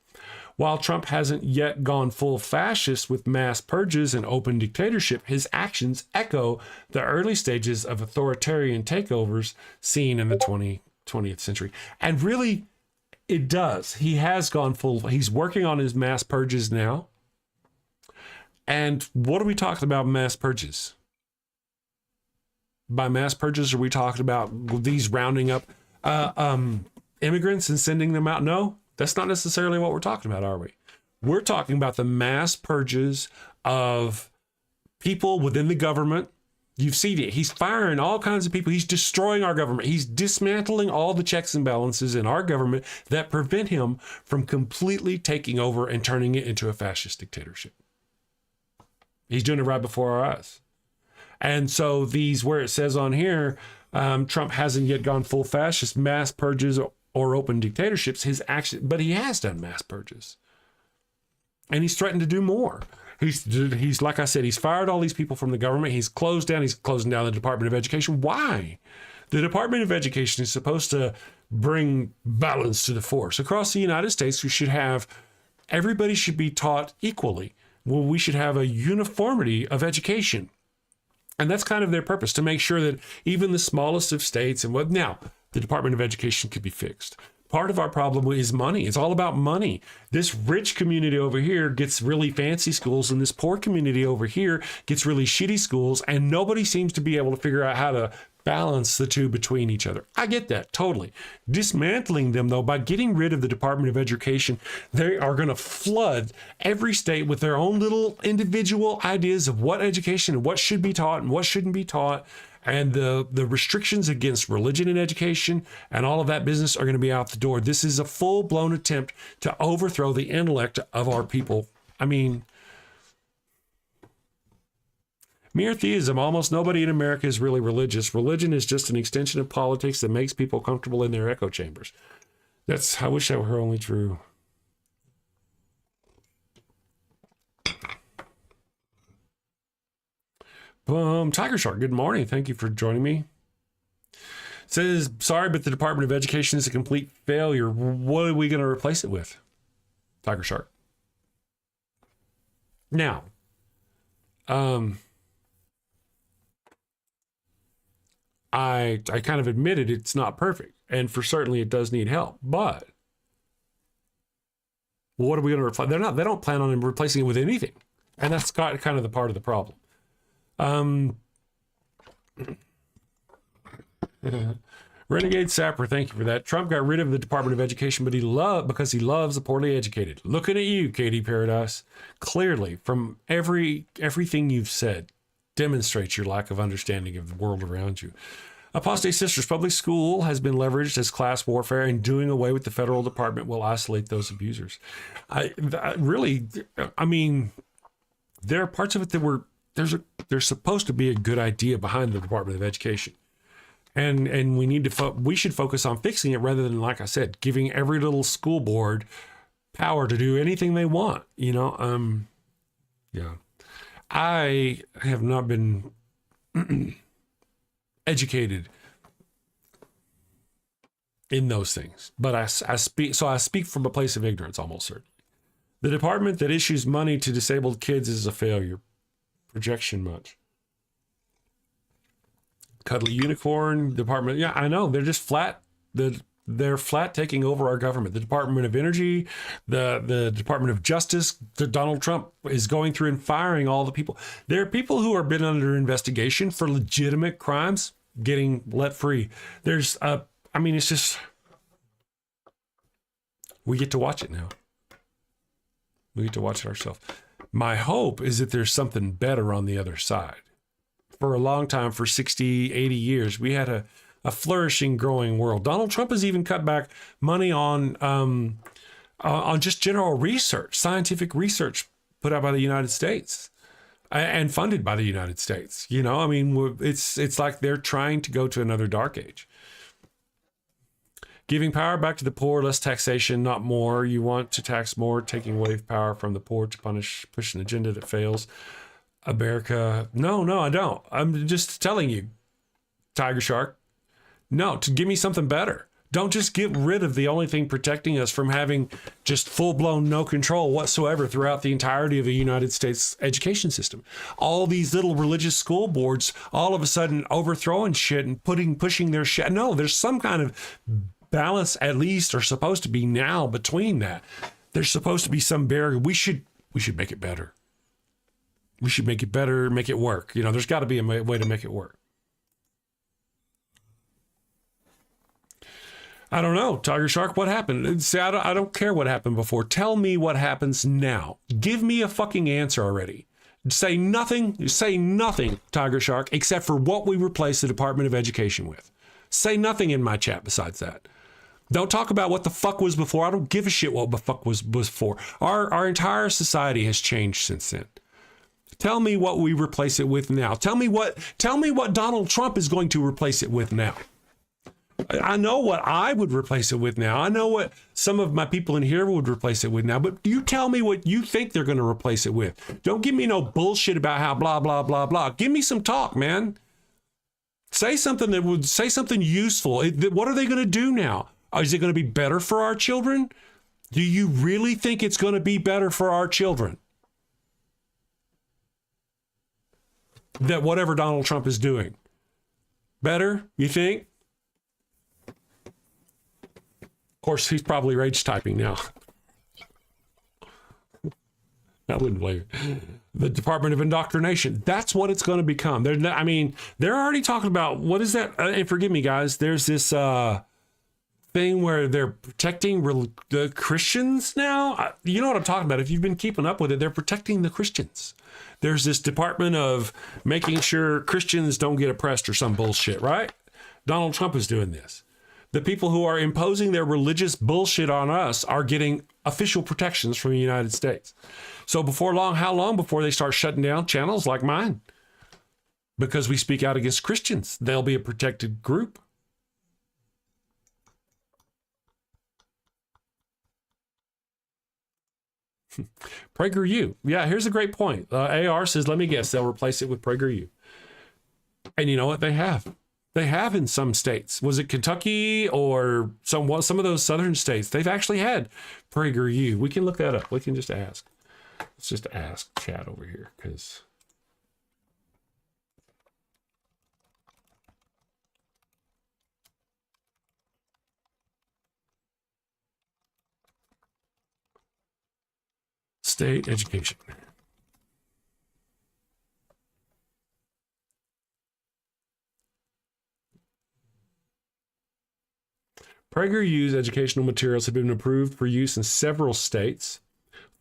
While Trump hasn't yet gone full fascist with mass purges and open dictatorship, his actions echo the early stages of authoritarian takeovers seen in the 20th century. And really, it does. He has gone full. He's working on his mass purges now. And what are we talking about mass purges? By mass purges, are we talking about these rounding up immigrants and sending them out? No, That's not necessarily what we're talking about, are we? We're talking about the mass purges of people within the government. You've seen it. He's firing all kinds of people. He's destroying our government. He's dismantling all the checks and balances in our government that prevent him from completely taking over and turning it into a fascist dictatorship. He's doing it right before our eyes. And so these, where it says on here, Trump hasn't yet gone full fascist, mass purges or open dictatorships, his action, but he has done mass purges. And he's threatened to do more. He's like I said, he's fired all these people from the government. He's closing down the Department of Education. Why? The Department of Education is supposed to bring balance to the force. Across the United States, everybody should be taught equally. Well, we should have a uniformity of education. And that's kind of their purpose, to make sure that even the smallest of states now, the Department of Education could be fixed. Part of our problem is money. It's all about money. This rich community over here gets really fancy schools, and this poor community over here gets really shitty schools, and nobody seems to be able to figure out how to balance the two between each other. I get that, totally. Dismantling them, though, by getting rid of the Department of Education, they are going to flood every state with their own little individual ideas of what education and what should be taught and what shouldn't be taught. And the restrictions against religion and education and all of that business are going to be out the door. This is a full-blown attempt to overthrow the intellect of our people. I mean, mere theism. Almost nobody in America is really religious. Religion is just an extension of politics that makes people comfortable in their echo chambers. I wish that were only true. Tiger Shark, good morning. Thank you for joining me. Says, sorry, but the Department of Education is a complete failure. What are we going to replace it with? Tiger Shark. Now, I kind of admitted it's not perfect, and for certainly it does need help, but what are we going to replace? They don't plan on replacing it with anything. And that's kind of the part of the problem. Renegade Sapper, thank you for that. Trump got rid of the Department of Education, but because he loves the poorly educated. Looking at you, Katie Paradise. Clearly, from everything you've said, demonstrates your lack of understanding of the world around you. Apostate Sisters, public school has been leveraged as class warfare, and doing away with the federal department will isolate those abusers. I mean, there are parts of it that there's supposed to be a good idea behind the Department of Education. And we should focus on fixing it rather than, like I said, giving every little school board power to do anything they want, yeah. I have not been educated in those things, but I speak from a place of ignorance, almost certainly. The department that issues money to disabled kids is a failure. Projection much. Cuddly Unicorn Department. Yeah, I know. They're just flat. They're flat taking over our government. The Department of Energy, the Department of Justice, Donald Trump is going through and firing all the people. There are people who have been under investigation for legitimate crimes getting let free. It's just, we get to watch it now. We get to watch it ourselves. My hope is that there's something better on the other side. For a long time, for 60, 80 years, we had a flourishing, growing world. Donald Trump has even cut back money on just general research, scientific research put out by the United States and funded by the United States. It's like they're trying to go to another dark age. Giving power back to the poor, less taxation, not more. You want to tax more, taking away power from the poor to push an agenda that fails. America, no, I don't. I'm just telling you, Tiger Shark. No, to give me something better. Don't just get rid of the only thing protecting us from having just full-blown no control whatsoever throughout the entirety of the United States education system. All these little religious school boards all of a sudden overthrowing shit and pushing their shit. No, there's some kind of balance, at least, or supposed to be now between that. There's supposed to be some barrier. We should make it better. We should make it better, make it work. There's got to be a way to make it work. I don't know, Tiger Shark, what happened? See, I don't care what happened before. Tell me what happens now. Give me a fucking answer already. Say nothing, Tiger Shark, except for what we replaced the Department of Education with. Say nothing in my chat besides that. Don't talk about what the fuck was before. I don't give a shit what the fuck was before. Our entire society has changed since then. Tell me what we replace it with now. Tell me what Donald Trump is going to replace it with now. I know what I would replace it with now. I know what some of my people in here would replace it with now, but you tell me what you think they're going to replace it with. Don't give me no bullshit about how blah, blah, blah, blah. Give me some talk, man. Say something useful. What are they going to do now? Is it going to be better for our children? Do you really think it's going to be better for our children? That whatever Donald Trump is doing. Better, you think? Of course, he's probably rage typing now. I wouldn't blame it. The Department of Indoctrination. That's what it's going to become. They're already talking about, what is that? And forgive me, guys. There's this thing where they're protecting the Christians now. You know what I'm talking about. If you've been keeping up with it, they're protecting the Christians. There's this department of making sure Christians don't get oppressed or some bullshit, right? Donald Trump is doing this. The people who are imposing their religious bullshit on us are getting official protections from the United States. So before long, how long before they start shutting down channels like mine? Because we speak out against Christians. They'll be a protected group. PragerU. Yeah, here's a great point. AR says, let me guess, they'll replace it with PragerU. And you know what? They have. They have in some states. Was it Kentucky or some of those southern states? They've actually had PragerU. We can look that up. We can just ask. Let's just ask chat over here, because state education. PragerU's educational materials have been approved for use in several states: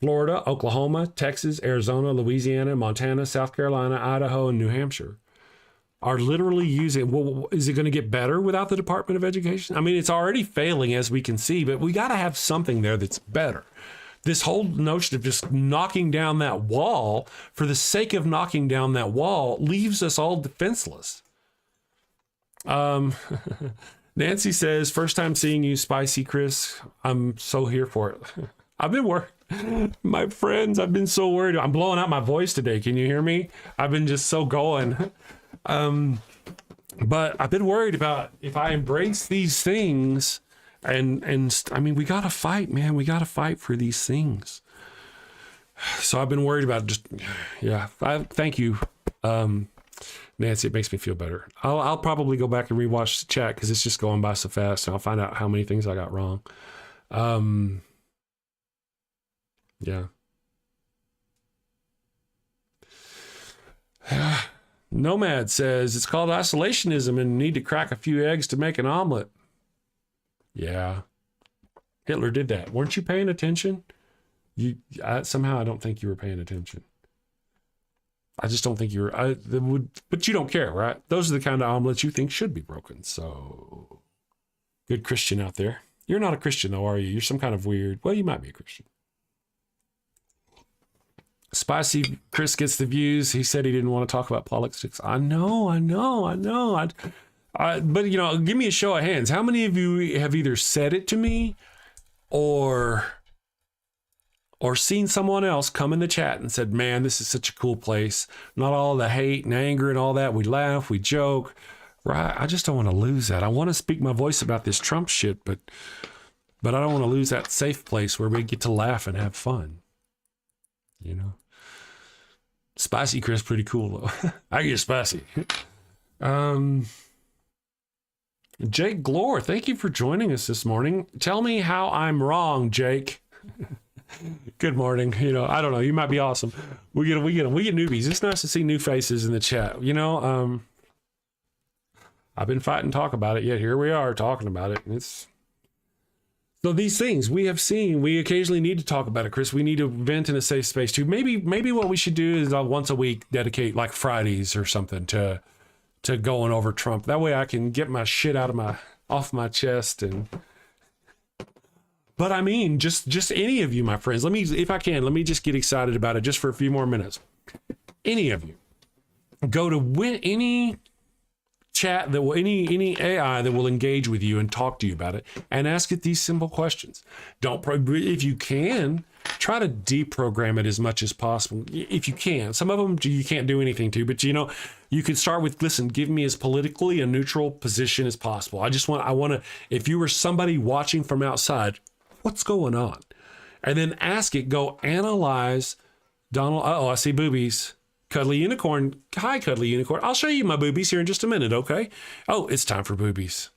Florida, Oklahoma, Texas, Arizona, Louisiana, Montana, South Carolina, Idaho, and New Hampshire are literally using. Well, is it going to get better without the Department of Education? I mean, it's already failing, as we can see, but we got to have something there that's better. This whole notion of just knocking down that wall for the sake of knocking down that wall leaves us all defenseless. Nancy says, first time seeing you, Spicy Chris. I'm so here for it. I've been worried. My friends, I've been so worried. I'm blowing out my voice today. Can you hear me? I've been just so going. But I've been worried about if I embrace these things and I mean, we got to fight, man. We got to fight for these things. So I've been worried about just, yeah, thank you. Nancy, it makes me feel better. I'll probably go back and rewatch the chat because it's just going by so fast, and I'll find out how many things I got wrong. Yeah. Nomad says it's called isolationism and need to crack a few eggs to make an omelet. Yeah. Hitler did that. Weren't you paying attention? Somehow I don't think you were paying attention. I just don't think you're, but you don't care, right? Those are the kind of omelets you think should be broken. So, good Christian out there. You're not a Christian though, are you? You're some kind of weird, well, you might be a Christian. Spicy Chris gets the views. He said he didn't want to talk about politics. I know. But, you know, give me a show of hands. How many of you have either said it to me or seen someone else come in the chat and said, man, this is such a cool place. Not all the hate and anger and all that. We laugh, we joke, right? I just don't want to lose that. I want to speak my voice about this Trump shit, but I don't want to lose that safe place where we get to laugh and have fun. You know? Spicy Chris, pretty cool though. I get spicy. Jake Glore, thank you for joining us this morning. Tell me how I'm wrong, Jake. Good morning. You know, I don't know. You might be awesome. We get newbies. It's nice to see new faces in the chat. You know, I've been fighting talk about it, yet here we are talking about it. So these things we have seen, we occasionally need to talk about it, Chris. We need to vent in a safe space too. Maybe what we should do is once a week dedicate like Fridays or something to going over Trump. That way I can get my shit off my chest. And but I mean, just any of you, my friends, let me just get excited about it just for a few more minutes. Any of you, go to any chat that will, any AI that will engage with you and talk to you about it, and ask it these simple questions. If you can, try to deprogram it as much as possible. If you can, some of them you can't do anything to, but you can start with, listen, give me as politically a neutral position as possible. I want to, if you were somebody watching from outside, what's going on? And then ask it, go analyze Donald. I see boobies. Cuddly Unicorn. Hi, Cuddly Unicorn. I'll show you my boobies here in just a minute, okay? Oh, it's time for boobies.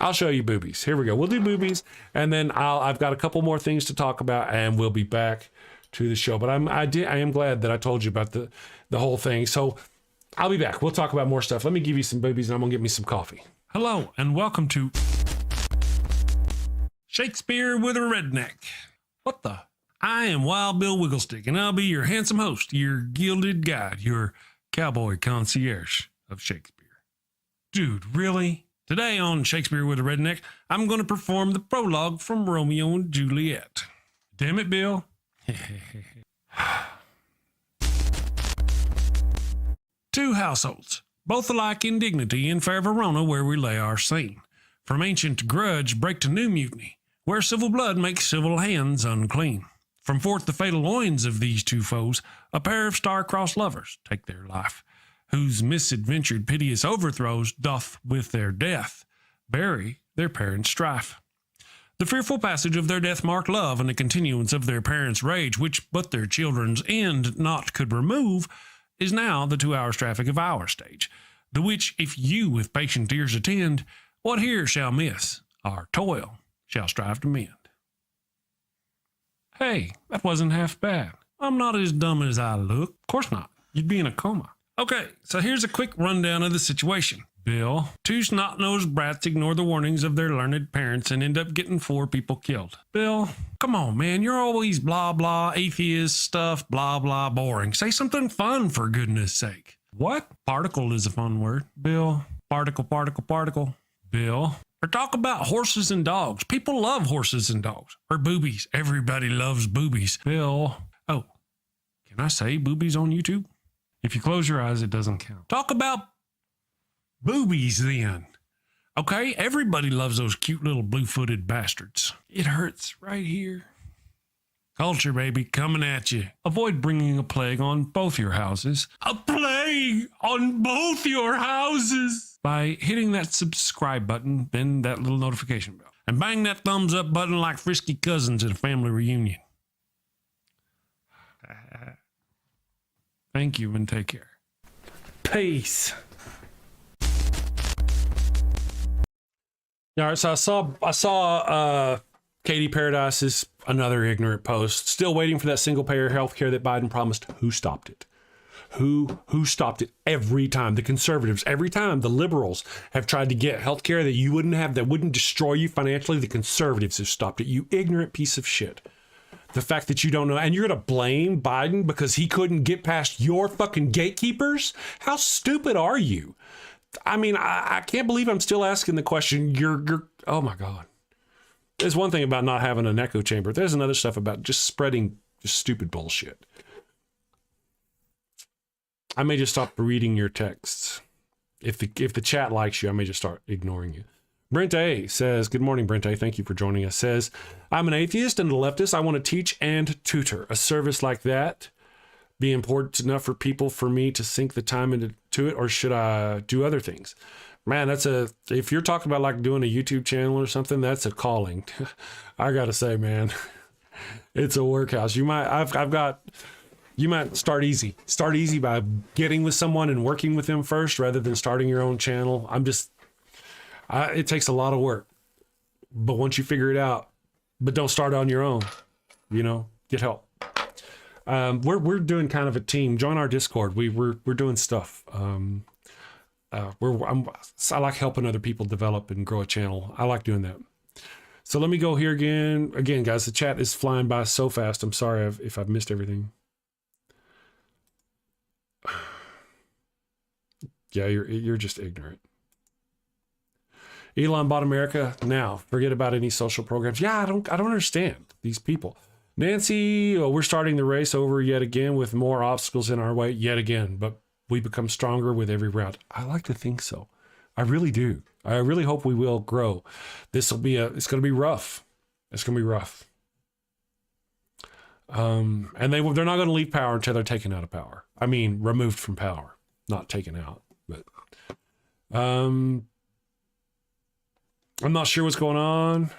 I'll show you boobies. Here we go. We'll do boobies, and then I've got a couple more things to talk about, and we'll be back to the show. But I am glad that I told you about the whole thing. So I'll be back. We'll talk about more stuff. Let me give you some boobies, and I'm gonna get me some coffee. Hello, and welcome to Shakespeare with a Redneck. What the? I am Wild Bill Wigglestick, and I'll be your handsome host, your gilded guide, your cowboy concierge of Shakespeare. Dude, really? Today on Shakespeare with a Redneck, I'm going to perform the prologue from Romeo and Juliet. Damn it, Bill. Two households, both alike in dignity in fair Verona, where we lay our scene. From ancient grudge break to new mutiny, where civil blood makes civil hands unclean. From forth the fatal loins of these two foes, a pair of star-crossed lovers take their life, whose misadventured piteous overthrows doth with their death bury their parents' strife. The fearful passage of their death-marked love and the continuance of their parents' rage, which but their children's end not could remove, is now the 2 hours traffic of our stage, the which if you with patient ears attend, what here shall miss, our toil shall strive to mend. Hey, that wasn't half bad. I'm not as dumb as I look. Of course not. You'd be in a coma. Okay, so here's a quick rundown of the situation. Bill, two snot-nosed brats ignore the warnings of their learned parents and end up getting 4 people killed. Bill, come on, man. You're always blah, blah, atheist stuff, blah, blah, boring. Say something fun, for goodness sake. What? Particle is a fun word. Bill, particle, particle, particle. Bill, or talk about horses and dogs. People love horses and dogs. Or boobies. Everybody loves boobies. Bill. Oh, can I say boobies on YouTube? If you close your eyes, it doesn't count. Talk about boobies then. Okay, everybody loves those cute little blue-footed bastards. It hurts right here. Culture, baby, coming at you. Avoid bringing a plague on both your houses. A plague on both your houses! By hitting that subscribe button, then that little notification bell. And bang that thumbs up button like frisky cousins at a family reunion. Thank you and take care. Peace. All right, so I saw Katie Paradise's another ignorant post. Still waiting for that single payer health care that Biden promised. Who stopped it? Who stopped it every time? The conservatives, every time the liberals have tried to get health care that you wouldn't have, that wouldn't destroy you financially, the conservatives have stopped it. You ignorant piece of shit. The fact that you don't know, and you're going to blame Biden because he couldn't get past your fucking gatekeepers? How stupid are you? I mean, I can't believe I'm still asking the question. You're oh my God. There's one thing about not having an echo chamber. There's another stuff about just spreading just stupid bullshit. I may just stop reading your texts. If the chat likes you, I may just start ignoring you. Brent A says, good morning, Brent A. Thank you for joining us. Says, I'm an atheist and a leftist. I want to teach and tutor. A service like that be important enough for people for me to sink the time into it, or should I do other things? Man, if you're talking about like doing a YouTube channel or something, that's a calling. I gotta say, man, it's a workhouse. You might start easy. Start easy by getting with someone and working with them first rather than starting your own channel. It takes a lot of work. But once you figure it out, but don't start on your own, get help. We're doing kind of a team. Join our Discord. We're doing stuff. I like helping other people develop and grow a channel. I like doing that. So let me go here again. Again, guys, the chat is flying by so fast. I'm sorry if I've missed everything. Yeah, you're just ignorant. Elon bought America. Now, forget about any social programs. Yeah, I don't understand these people. Nancy, we're starting the race over yet again with more obstacles in our way yet again, but we become stronger with every round. I like to think so. I really do. I really hope we will grow. It's going to be rough. It's going to be rough. And they're not going to leave power until they're taken out of power. I mean, removed from power, not taken out. But I'm not sure what's going on.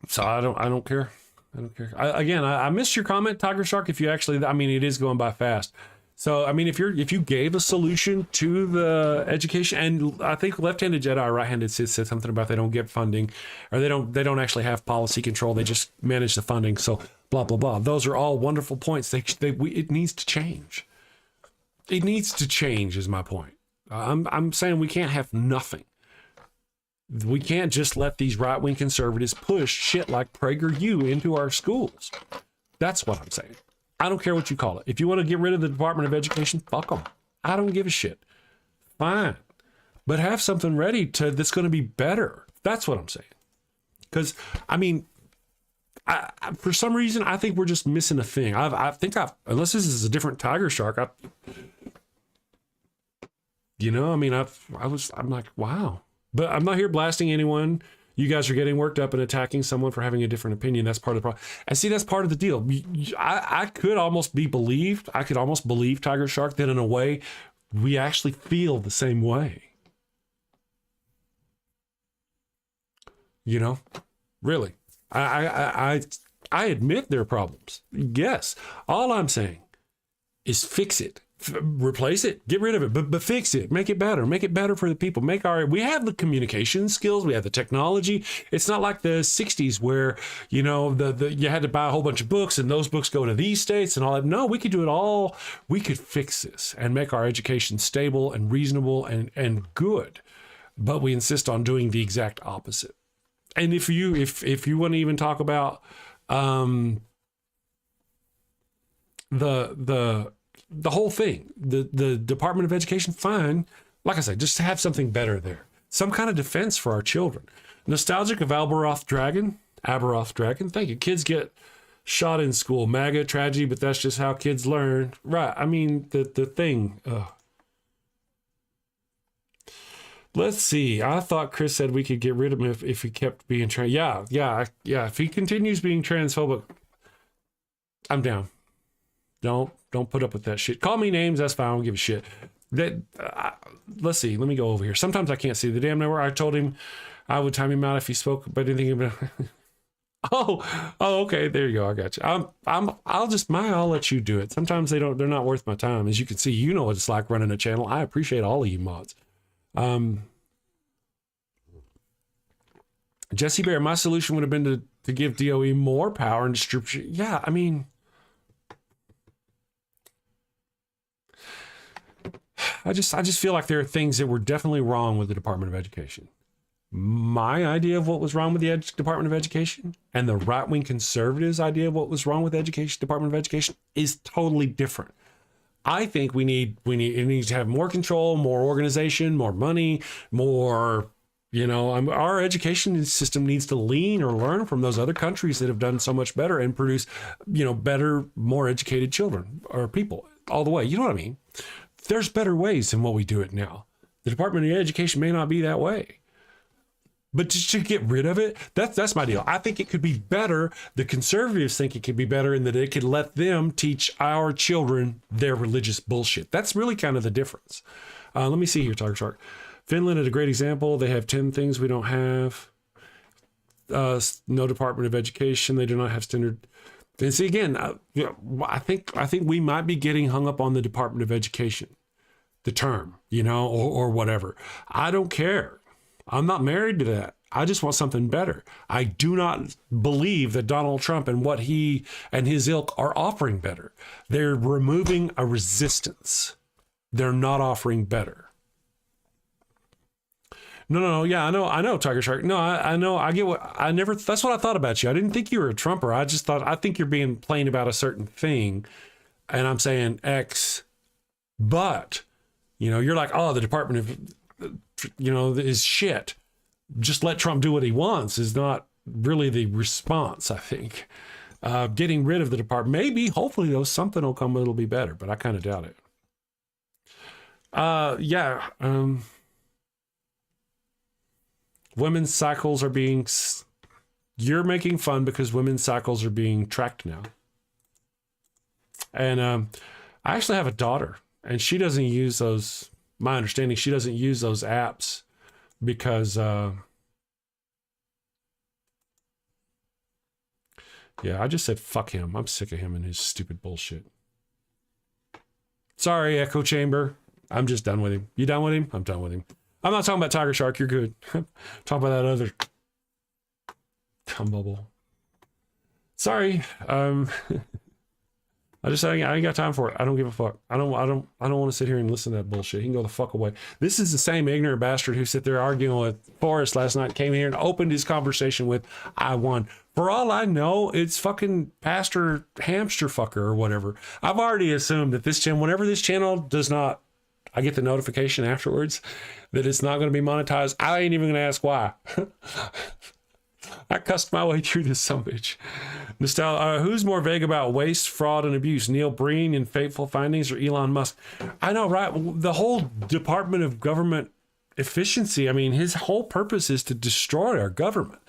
So I don't care. I don't care. I missed your comment, Tiger Shark. If you actually, I mean, it is going by fast. So, I mean, if you gave a solution to the education, and I think left-handed Jedi, right-handed Sith said something about they don't get funding, or they don't actually have policy control. They just manage the funding. So, blah blah blah. Those are all wonderful points. It needs to change. It needs to change, is my point. I'm saying we can't have nothing. We can't just let these right-wing conservatives push shit like PragerU into our schools. That's what I'm saying. I don't care what you call it. If you want to get rid of the Department of Education, fuck them. I don't give a shit. Fine. But have something ready that's going to be better. That's what I'm saying. Because, I mean, for some reason, I think we're just missing a thing. Unless this is a different Tiger Shark, I'm like, wow. But I'm not here blasting anyone. You guys are getting worked up and attacking someone for having a different opinion. That's part of the problem. And see, that's part of the deal. I could almost be believed. I could almost believe Tiger Shark that in a way, we actually feel the same way. You know, really. I admit there are problems. Yes. All I'm saying is fix it. Replace it, get rid of it, but fix it, make it better for the people. We have the communication skills, we have the technology. It's not like the 60s where, you know, you had to buy a whole bunch of books and those books go to these states and all that. No, we could do it all. We could fix this and make our education stable and reasonable and good. But we insist on doing the exact opposite. And if you want to even talk about the whole thing, the Department of Education, fine. Like I said, just have something better there. Some kind of defense for our children. Nostalgic of Aberoth Dragon. Thank you. Kids get shot in school. MAGA tragedy, but that's just how kids learn. Right. I mean, the thing. Let's see. I thought Chris said we could get rid of him if he kept being trans. Yeah. If he continues being transphobic, I'm down. Don't put up with that shit. Call me names, that's fine. I don't give a shit. Let's see. Let me go over here. Sometimes I can't see the damn network. I told him I would time him out if he spoke about anything about. Oh, okay. There you go. I got you. I'll let you do it. Sometimes they're not worth my time. As you can see, you know what it's like running a channel. I appreciate all of you mods. Jesse Bear, my solution would have been to give DOE more power and distribution. Yeah, I mean, I just feel like there are things that were definitely wrong with the Department of Education. My idea of what was wrong with the Department of Education and the right-wing conservatives' idea of what was wrong with the Department of Education is totally different. I think it needs to have more control, more organization, more money, more, our education system needs to lean or learn from those other countries that have done so much better and produce, better, more educated children or people all the way. You know what I mean? There's better ways than what we do it now. The Department of Education may not be that way. But just to get rid of it, that's my deal. I think it could be better. The conservatives think it could be better in that it could let them teach our children their religious bullshit. That's really kind of the difference. Let me see here, Tiger Shark. Finland is a great example. They have 10 things we don't have. No Department of Education. They do not have standard. And see, again, I think we might be getting hung up on the Department of Education, the term, or whatever. I don't care. I'm not married to that. I just want something better. I do not believe that Donald Trump and what he and his ilk are offering better. They're removing a resistance. They're not offering better. No. Yeah, I know, Tiger Shark. No, I know. I get what I never. That's what I thought about you. I didn't think you were a Trumper. I just thought I think you're being plain about a certain thing, and I'm saying X, but you're like, oh, the Department of, is shit. Just let Trump do what he wants is not really the response. I think getting rid of the department, maybe, hopefully, though, something will come. It'll be better, but I kind of doubt it. Yeah. Women's cycles are being, you're making fun because women's cycles are being tracked now. And I actually have a daughter, and she doesn't use those, my understanding, she doesn't use those apps because, yeah, I just said, fuck him. I'm sick of him and his stupid bullshit. Sorry, Echo Chamber. I'm just done with him. You done with him? I'm done with him. I'm not talking about Tiger Shark. You're good. Talk about that other bubble. Sorry. I ain't got time for it. I don't give a fuck. I don't want to sit here and listen to that bullshit. He can go the fuck away. This is the same ignorant bastard who sit there arguing with Forrest last night, came here and opened his conversation with, I won. For all I know, it's fucking Pastor Hamster Fucker or whatever. I've already assumed that this channel, whenever this channel does not, I get the notification afterwards that it's not going to be monetized. I ain't even going to ask why. I cussed my way through this sumbitch. Nostalgia. Who's more vague about waste, fraud, and abuse? Neil Breen in Fateful Findings or Elon Musk? I know, right? The whole Department of Government Efficiency. I mean, his whole purpose is to destroy our government.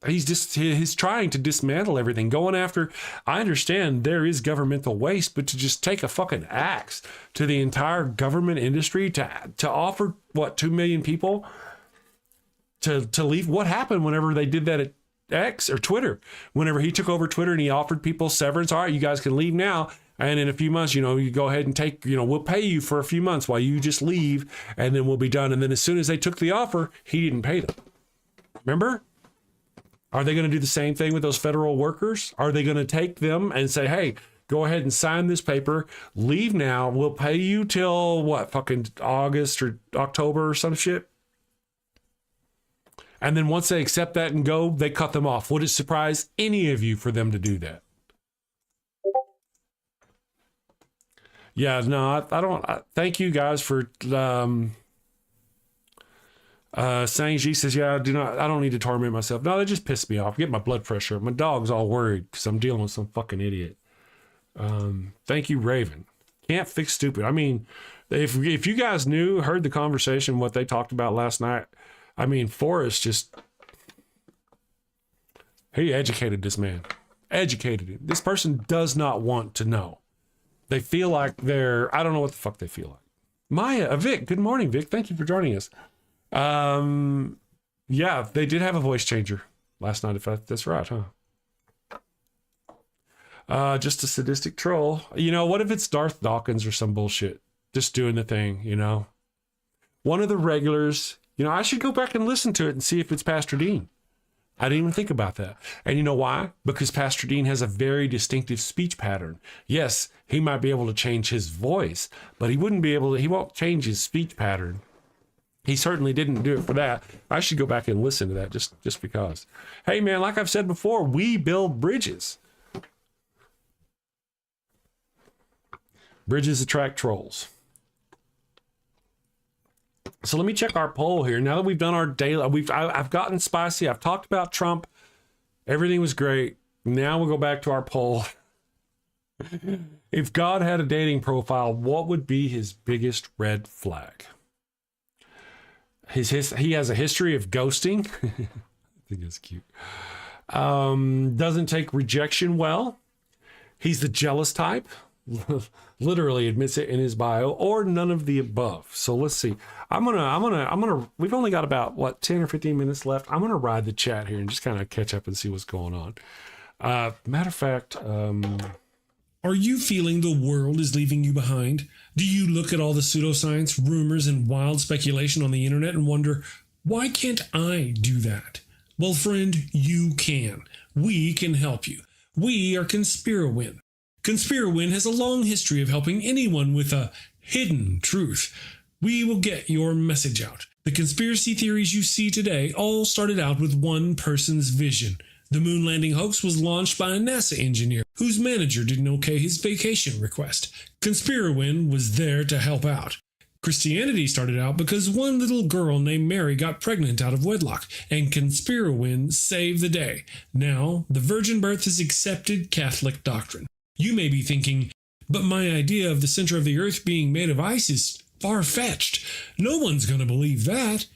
He's trying to dismantle everything, going after, I understand there is governmental waste, but to just take a fucking axe to the entire government industry to offer, 2 million people to leave. What happened whenever they did that at X or Twitter? Whenever he took over Twitter and he offered people severance, all right, you guys can leave now. And in a few months, you go ahead and take, we'll pay you for a few months while you just leave and then we'll be done. And then as soon as they took the offer, he didn't pay them. Remember? Are they going to do the same thing with those federal workers? Are they going to take them and say, hey, go ahead and sign this paper, leave now, we'll pay you till fucking August or October or some shit? And then once they accept that and go, they cut them off. Would it surprise any of you for them to do that? Yeah, no, I don't. Thank you guys for Sang Ji says, yeah, I don't need to torment myself. No, they just piss me off. Get my blood pressure up. My dog's all worried because I'm dealing with some fucking idiot. Thank you, Raven. Can't fix stupid. I mean, if you guys heard the conversation, what they talked about last night, I mean, Forrest he educated this man. Educated him. This person does not want to know. They feel like I don't know what the fuck they feel like. Maya, Vic, good morning, Vic. Thank you for joining us. Yeah, they did have a voice changer last night, if that's right, huh? Just a sadistic troll. What if it's Darth Dawkins or some bullshit? Just doing the thing, One of the regulars, I should go back and listen to it and see if it's Pastor Dean. I didn't even think about that. And you know why? Because Pastor Dean has a very distinctive speech pattern. Yes, he might be able to change his voice, but he won't change his speech pattern. He certainly didn't do it for that. I should go back and listen to that just because. Hey, man, like I've said before, we build bridges. Bridges attract trolls. So let me check our poll here. Now that we've done our daily, I've gotten spicy. I've talked about Trump. Everything was great. Now we'll go back to our poll. If God had a dating profile, what would be his biggest red flag? He has a history of ghosting. I think that's cute. Doesn't take rejection well. He's the jealous type. Literally admits it in his bio, or none of the above. So let's see. I'm gonna. We've only got about 10 or 15 minutes left. I'm gonna ride the chat here and just kind of catch up and see what's going on. Matter of fact, are you feeling the world is leaving you behind? Do you look at all the pseudoscience, rumors, and wild speculation on the internet and wonder, why can't I do that? Well, friend, you can. We can help you. We are ConspiraWin. ConspiraWin has a long history of helping anyone with a hidden truth We will get your message out. The conspiracy theories you see today all started out with one person's vision. The moon landing hoax was launched by a NASA engineer whose manager didn't okay his vacation request. Conspirowin was there to help out. Christianity started out because one little girl named Mary got pregnant out of wedlock, and Conspirowin saved the day. Now, the virgin birth is accepted Catholic doctrine. You may be thinking, but my idea of the center of the earth being made of ice is far-fetched. No one's going to believe that.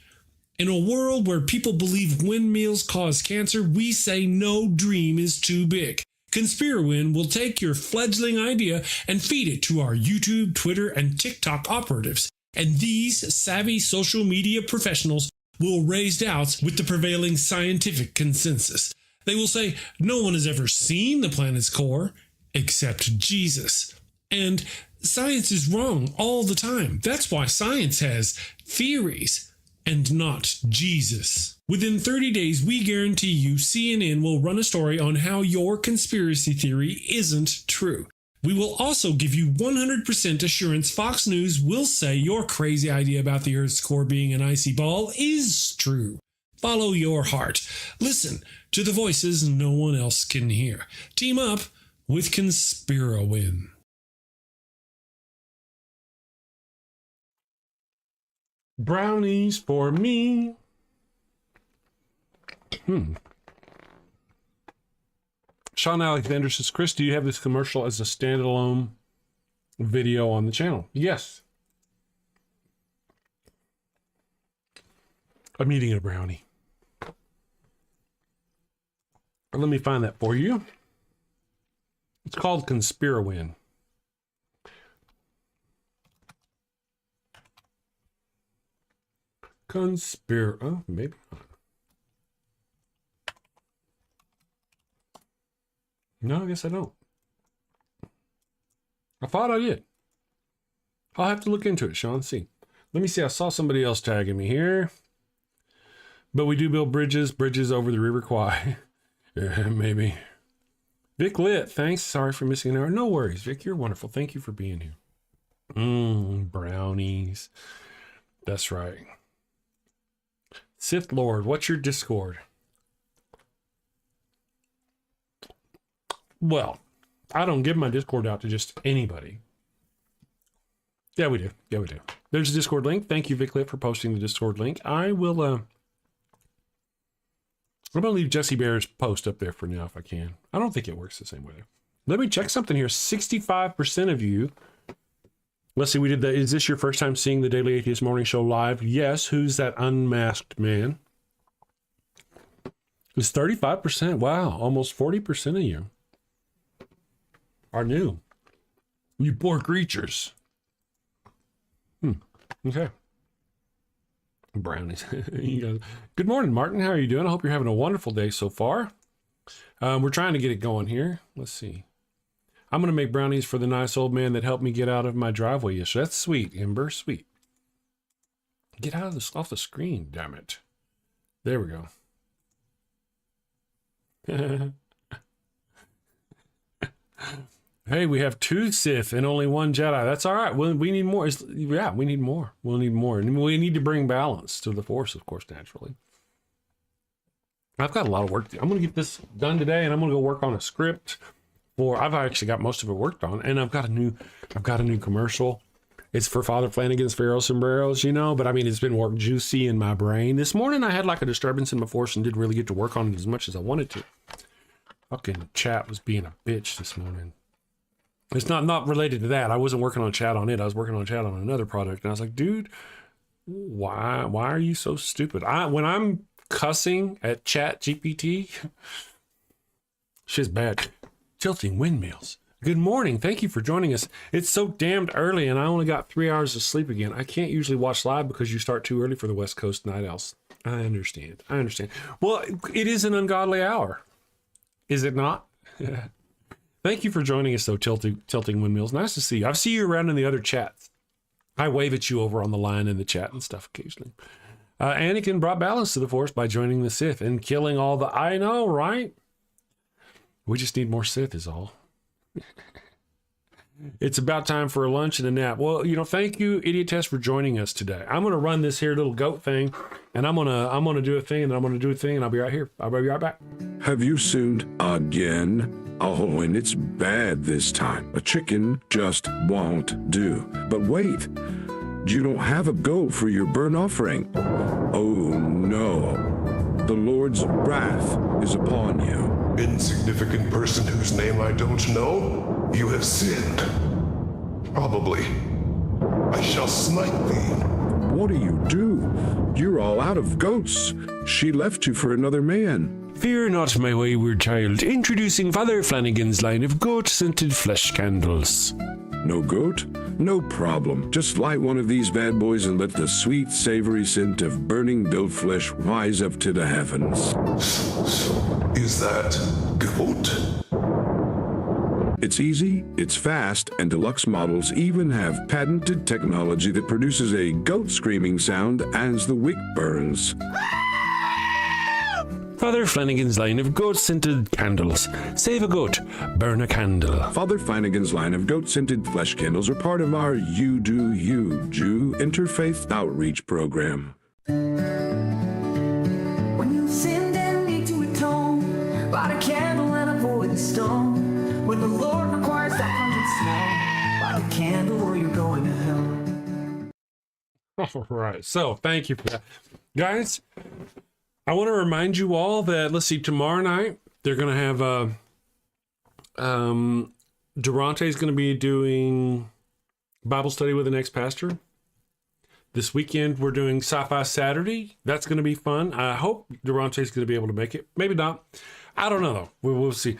In a world where people believe windmills cause cancer, we say no dream is too big. Conspirowin will take your fledgling idea and feed it to our YouTube, Twitter, and TikTok operatives. And these savvy social media professionals will raise doubts with the prevailing scientific consensus. They will say no one has ever seen the planet's core except Jesus. And science is wrong all the time. That's why science has theories and not Jesus. Within 30 days, we guarantee you CNN will run a story on how your conspiracy theory isn't true. We will also give you 100% assurance Fox News will say your crazy idea about the Earth's core being an icy ball is true. Follow your heart. Listen to the voices no one else can hear. Team up with Conspirowin. Brownies for me. Sean Alexander says, Chris, do you have this commercial as a standalone video on the channel? Yes. I'm eating a brownie. Let me find that for you. It's called Conspirowin. Oh, maybe not. No, I guess I don't. I thought I did. I'll have to look into it, Sean. See. Let me see. I saw somebody else tagging me here. But we do build bridges over the River Kwai. Yeah, maybe. Vic Lit, thanks. Sorry for missing an hour. No worries, Vic. You're wonderful. Thank you for being here. Brownies. That's right. Sith Lord, what's your Discord? Well, I don't give my Discord out to just anybody. Yeah, we do. There's a Discord link. Thank you, Vic Lit, for posting the Discord link. I'm going to leave Jesse Bear's post up there for now if I can. I don't think it works the same way. Let me check something here. 65% of you. Let's see, we did is this your first time seeing the Daily Atheist Morning Show live? Yes. Who's that unmasked man? It's 35%. Wow. Almost 40% of you are new. You poor creatures. Okay. Brownies. Good morning, Martin. How are you doing? I hope you're having a wonderful day so far. We're trying to get it going here. Let's see. I'm going to make brownies for the nice old man that helped me get out of my driveway yesterday. That's sweet, Ember. Sweet. Get out of this off the screen, damn it. There we go. Hey, we have 2 Sith and only 1 Jedi. That's all right. We need more. We need more. We'll need more. And we need to bring balance to the Force, of course, naturally. I've got a lot of work to do. I'm going to get this done today, and I'm going to go work on a script. I've actually got most of it worked on, and I've got a new commercial. It's for Father Flanagan's Pharaoh Sombreros, but I mean, it's been work juicy in my brain. This morning I had like a disturbance in my Force and didn't really get to work on it as much as I wanted to. Fucking chat was being a bitch this morning. It's not related to that. I wasn't working on chat on it. I was working on chat on another product, and I was like, dude, why are you so stupid? When I'm cussing at Chat GPT, shit's bad. Tilting windmills. Good morning. Thank you for joining us. It's so damned early and I only got 3 hours of sleep again. I can't usually watch live because you start too early for the West Coast night owls. I understand. Well, it is an ungodly hour. Is it not? Thank you for joining us though, Tilting Windmills. Nice to see you. I see you around in the other chats. I wave at you over on the line in the chat and stuff occasionally. Anakin brought balance to the Force by joining the Sith and killing all the... I know, right? We just need more Sith is all. It's about time for a lunch and a nap. Well, thank you, Idiot Test, for joining us today. I'm gonna run this here little goat thing, and I'm gonna do a thing, and I'm gonna do a thing, and I'll be right here. I'll be right back. Have you sinned again? Oh, and it's bad this time. A chicken just won't do. But wait, you don't have a goat for your burnt offering. Oh no, the Lord's wrath is upon you. Insignificant person whose name I don't know, you have sinned. Probably. I shall smite thee. What do you do? You're all out of goats. She left you for another man. Fear not, my wayward child. Introducing Father Flanagan's line of goat-scented flesh candles. No goat? No problem. Just light one of these bad boys and let the sweet, savory scent of burning goat flesh rise up to the heavens. So, is that goat? It's easy, it's fast, and deluxe models even have patented technology that produces a goat screaming sound as the wick burns. Father Flanagan's line of goat-scented candles. Save a goat, burn a candle. Father Flanagan's line of goat-scented flesh candles are part of our You Do You Jew interfaith outreach program. When you sinned and need to atone, light a candle and avoid the stone. When the Lord requires that pungent smell, light a candle or you're going to hell. All right, so thank you for that. Guys, I want to remind you all that, let's see, tomorrow night, they're going to have, Durante's going to be doing Bible study with the next pastor. This weekend, we're doing Sci-Fi Saturday. That's going to be fun. I hope Durante's going to be able to make it. Maybe not. I don't know, though. We'll see.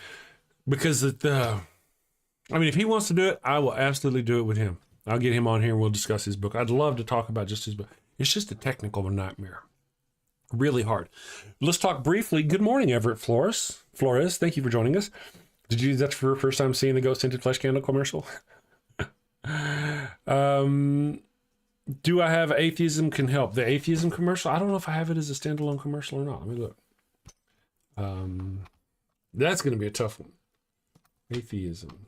Because, if he wants to do it, I will absolutely do it with him. I'll get him on here and we'll discuss his book. I'd love to talk about just his book. It's just a technical nightmare. Really hard. Let's talk briefly. Good morning, Everett Flores. Thank you for joining us. Is that for your first time seeing the Ghost Scented Flesh Candle commercial? Do I have Atheism Can Help? The Atheism commercial? I don't know if I have it as a standalone commercial or not. Let me look. That's going to be a tough one. Atheism.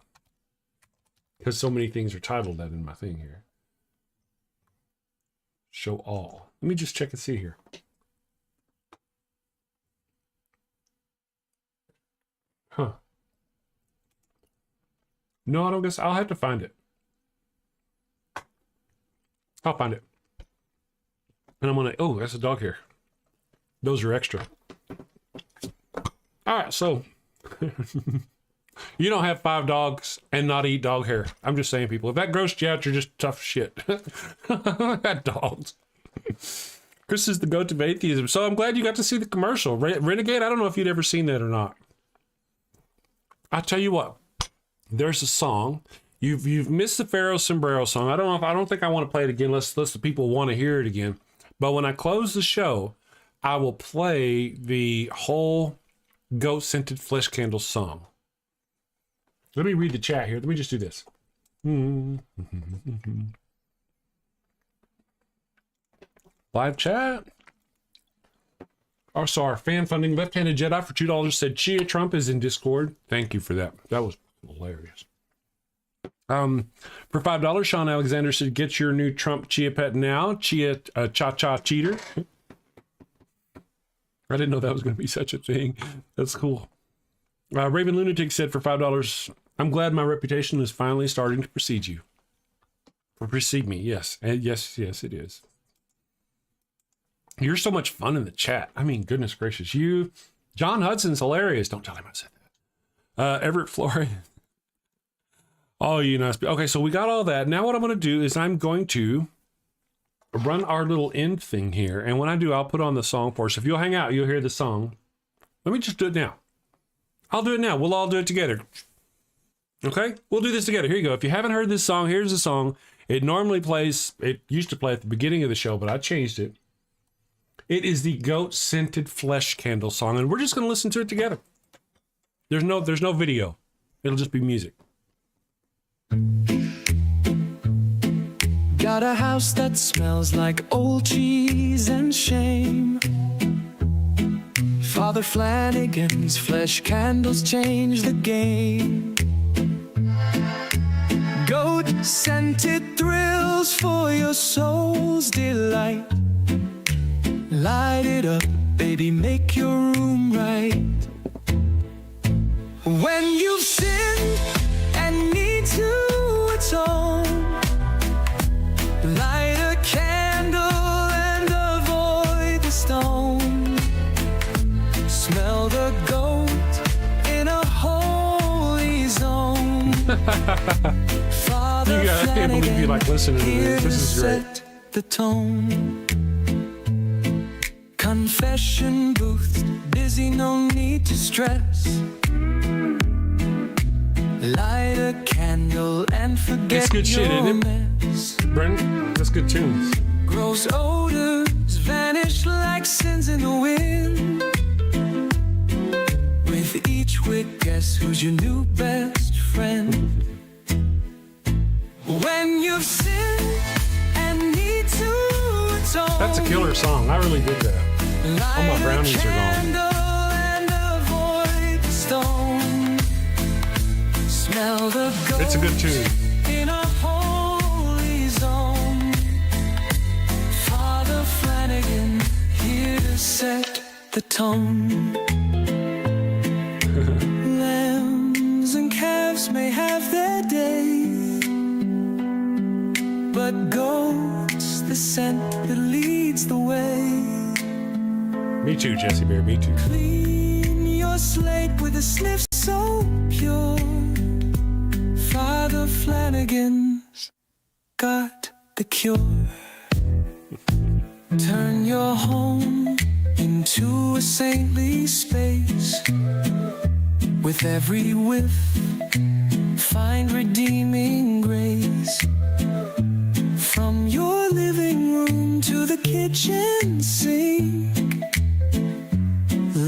Because so many things are titled that in my thing here. Show all. Let me just check and see here. Huh. No, I don't guess. I'll have to find it. I'll find it. And I'm going to... Oh, that's a dog hair. Those are extra. All right, so... You don't have 5 dogs and not eat dog hair. I'm just saying, people. If that grossed you out, you're just tough shit. I got dogs. Chris is the goat of atheism. So I'm glad you got to see the commercial. Renegade, I don't know if you'd ever seen that or not. I'll tell you what. There's a song. You've missed the Pharaoh Sombrero song. I don't think I want to play it again unless the people want to hear it again. But when I close the show, I will play the whole Goat Scented Flesh Candle song. Let me read the chat here. Let me just do this. Live chat. Oh, sorry. Fan funding. Left-handed Jedi for $2 said Chia Trump is in Discord. Thank you for that. That was hilarious. For $5, Sean Alexander said, get your new Trump Chia pet now. Chia cha-cha cheater. I didn't know that was going to be such a thing. That's cool. Raven Lunatic said for $5, I'm glad my reputation is finally starting to precede you. Or precede me, yes. And yes, it is. You're so much fun in the chat. I mean, goodness gracious. John Hudson's hilarious. Don't tell him I said that. Everett Flores. Oh, you nice. Okay, so we got all that. Now what I'm going to do is I'm going to run our little end thing here. And when I do, I'll put on the song for us. If you'll hang out, you'll hear the song. Let me just do it now. I'll do it now. We'll all do it together. Okay? We'll do this together. Here you go. If you haven't heard this song, here's the song. It normally plays, it used to play at the beginning of the show, but I changed it. It is the Goat Scented Flesh Candle song, and we're just going to listen to it together. There's no video. It'll just be music. Got a house that smells like old cheese and shame. Father Flanagan's flesh candles change the game. Scented thrills for your soul's delight. Light it up, baby, make your room right. When you've sinned and need to atone, light a candle and avoid the stone. Smell the goat in a holy zone. Father I can't believe you like listening to this. This is great. set the tone. Confession booth, busy, no need to stress. Light a candle and forget It's good shit, your isn't it? mess. Brendan, that's good tunes. Gross odors vanish like sins in the wind. With each wick, guess who's your new best friend? When you've sinned and need to atone, That's a killer song. I really did that. All my brownies are gone. and avoid the stone. Smell the gold It's a good tune. in a holy zone. Father Flanagan here to set the tone. Lambs and calves may have their day, but goats the scent that leads the way. Me too, Jesse Bear, me too. Clean your slate with a sniff so pure. Father Flanagan's got the cure. Turn your home into a saintly space. With every whiff, find redeeming grace. From your living room to the kitchen sink.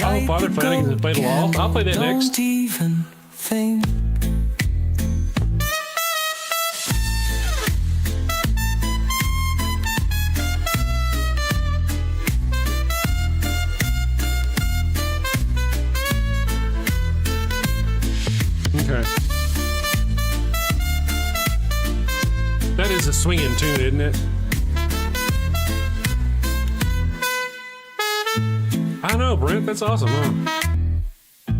Oh, Father Flanagan has played a lot. I'll play that next. Don't even think. Okay. That is a swinging tune, isn't it? I know, Brent. That's awesome, huh?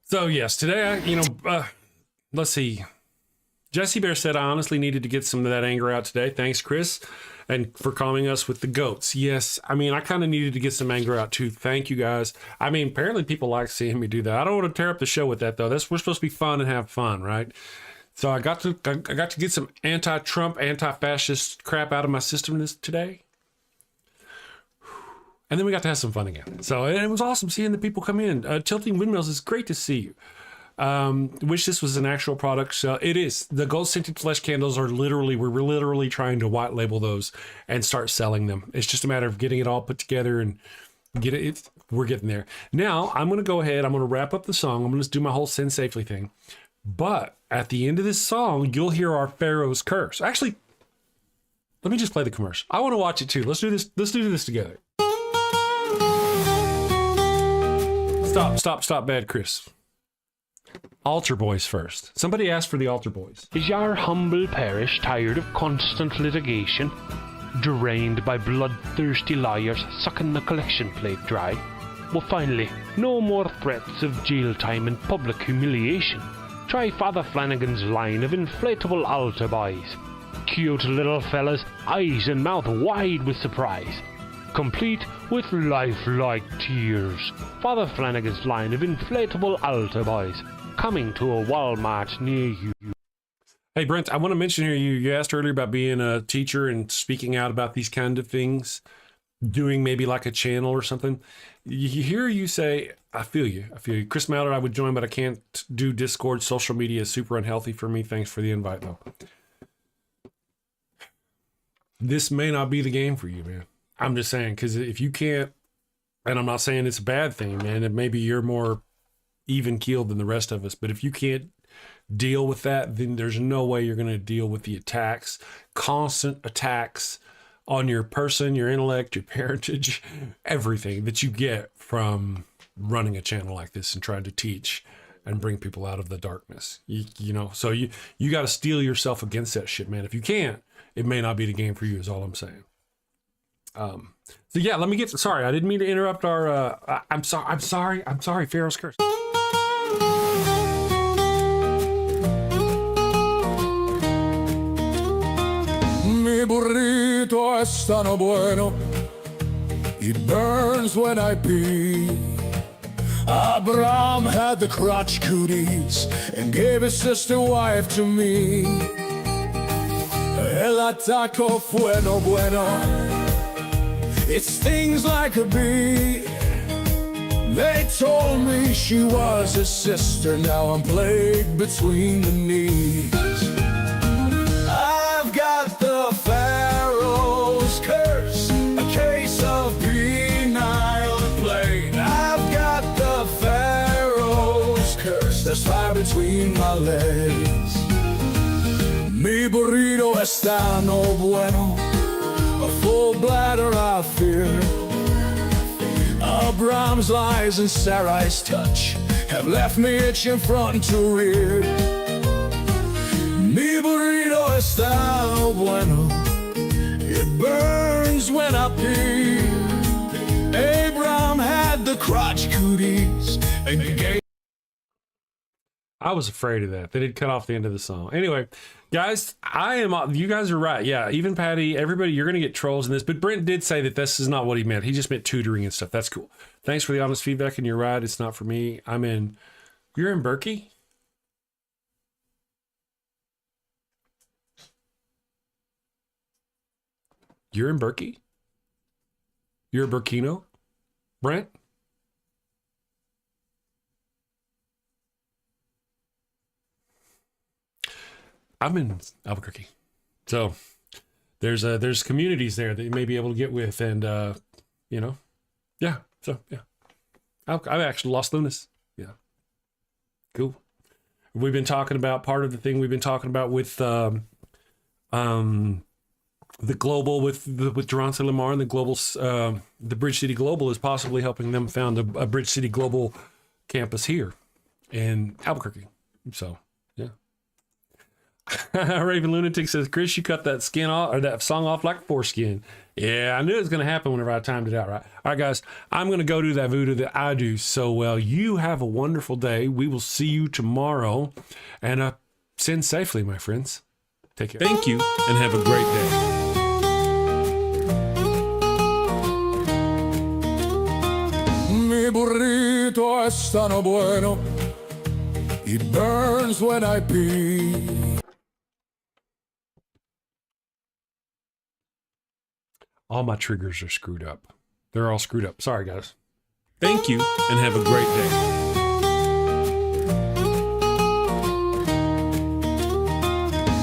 So, yes, today, let's see. Jesse Bear said I honestly needed to get some of that anger out today. Thanks, Chris, and for calming us with the goats. Yes, I mean, I kind of needed to get some anger out, too. Thank you, guys. I mean, apparently people like seeing me do that. I don't want to tear up the show with that, though. We're supposed to be fun and have fun, right? So I got to get some anti-Trump, anti-fascist crap out of my system today. And then we got to have some fun again. So it was awesome seeing the people come in. Tilting Windmills is great to see you. Wish this was an actual product. So it is. The gold scented flesh candles are we're literally trying to white label those and start selling them. It's just a matter of getting it all put together and get it. We're getting there. Now I'm going to go ahead. I'm going to wrap up the song. I'm going to do my whole sin safely thing. But at the end of this song, you'll hear our Pharaoh's curse. Actually, let me just play the commercial. I want to watch it too. Let's do this. Let's do this together. Stop, bad Chris. Altar boys first. Somebody asked for the altar boys. Is your humble parish tired of constant litigation? Drained by bloodthirsty lawyers sucking the collection plate dry? Well, finally, no more threats of jail time and public humiliation. Try Father Flanagan's line of inflatable altar boys. Cute little fellas, eyes and mouth wide with surprise. Complete with lifelike tears. Father Flanagan's line of inflatable altar boys, coming to a Walmart near you. Hey Brent, I want to mention here, you asked earlier about being a teacher and speaking out about these kind of things, doing maybe like a channel or something. You hear you say, I feel you. Chris Mallard, I would join, but I can't do Discord. Social media is super unhealthy for me. Thanks for the invite though. This may not be the game for you, man. I'm just saying, because if you can't, and I'm not saying it's a bad thing, man, and maybe you're more even-keeled than the rest of us, but if you can't deal with that, then there's no way you're going to deal with the attacks, constant attacks on your person, your intellect, your parentage, everything that you get from running a channel like this and trying to teach and bring people out of the darkness. You know, so you got to steel yourself against that shit, man. If you can't, it may not be the game for you, is all I'm saying. So yeah, let me get, sorry, I didn't mean to interrupt our, I'm sorry, Pharaoh's Curse. Mi burrito es tan bueno, it burns when I pee. Abraham had the crotch cooties and gave his sister wife to me. El ataco bueno bueno, it stings like a bee. They told me she was his sister, now I'm plagued between the knees. I've got the Pharaoh's curse, a case of penile plague. I've got the Pharaoh's curse, there's fire between my legs. Mi burrito está no bueno, a full bladder I fear. Abraham's lies and Sarai's touch have left me itching front to rear. Mi burrito está bueno, it burns when I pee. Abraham had the crotch cooties and gave. I was afraid of that. They did cut off the end of the song. Anyway, guys, you guys are right. Yeah, even Patty, everybody, you're going to get trolls in this. But Brent did say that this is not what he meant. He just meant tutoring and stuff. That's cool. Thanks for the honest feedback, and you're right. It's not for me. You're in Berkey? You're in Berkey? You're a Burkino? Brent? I'm in Albuquerque. So there's communities there that you may be able to get with, and yeah. So yeah. I've actually Los Lunas. Yeah. Cool. We've been talking about part of the thing we've been talking about with the global with Durance Lamar and the global the Bridge City Global is possibly helping them found a Bridge City Global campus here in Albuquerque. So yeah. Raven Lunatic says, Chris, you cut that skin off or that song off like foreskin. Yeah, I knew it was going to happen whenever I timed it out, right? All right, guys, I'm going to go do that voodoo that I do so well. You have a wonderful day. We will see you tomorrow. And send safely, my friends. Take care. Thank you, and have a great day. Mi burrito es tan bueno, it burns when I pee. All my triggers are screwed up. They're all screwed up. Sorry, guys. Thank you, and have a great day.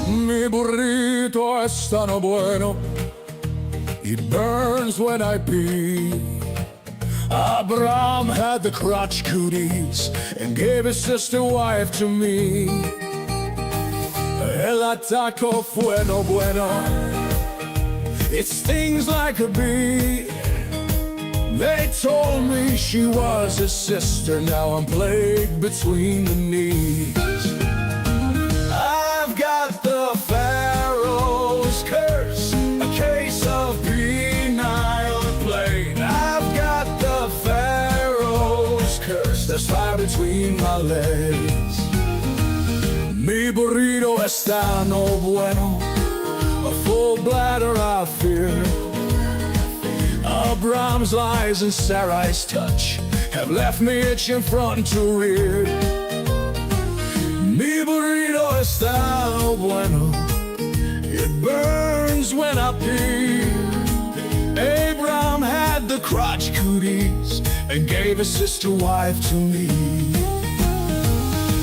Mi burrito es tan bueno, it burns when I pee. Abraham had the crotch cooties and gave his sister wife to me. El ataco bueno bueno, it stings like a bee. They told me she was his sister, now I'm plagued between the knees. I've got the Pharaoh's curse, a case of penile plague. I've got the Pharaoh's curse, there's fire between my legs. Mi burrito está no bueno, a full bladder I fear. Abraham's lies and Sarai's touch have left me itching front to rear. Mi burrito está bueno, it burns when I pee. Abraham had the crotch cooties and gave his sister wife to me.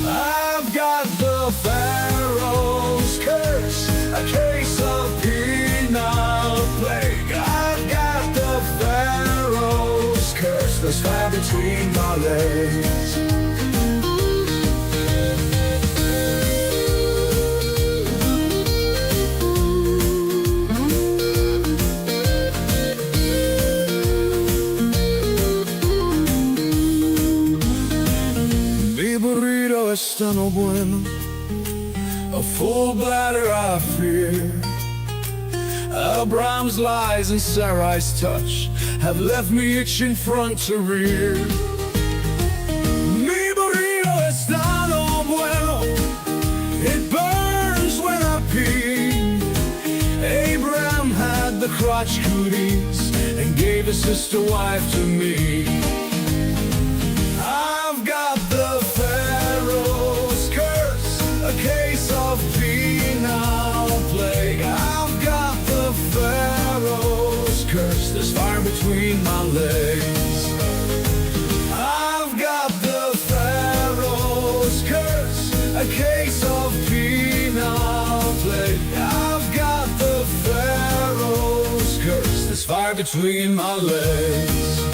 I've got the Pharaoh's curse, a case of penile plague. I've got the Pharaoh's curse, there's fire between my legs. Mi burrito está no bueno. A full bladder I fear. Abraham's lies and Sarai's touch have left me itching front to rear. Mi burrito está no bueno. It burns when I pee. Abraham had the crotch cooties and gave his sister wife to me. I've got the Pharaoh's curse, a case of penal plague. I've got the Pharaoh's curse, there's fire between my legs. I've got the Pharaoh's curse, a case of penal plague. I've got the Pharaoh's curse, there's fire between my legs.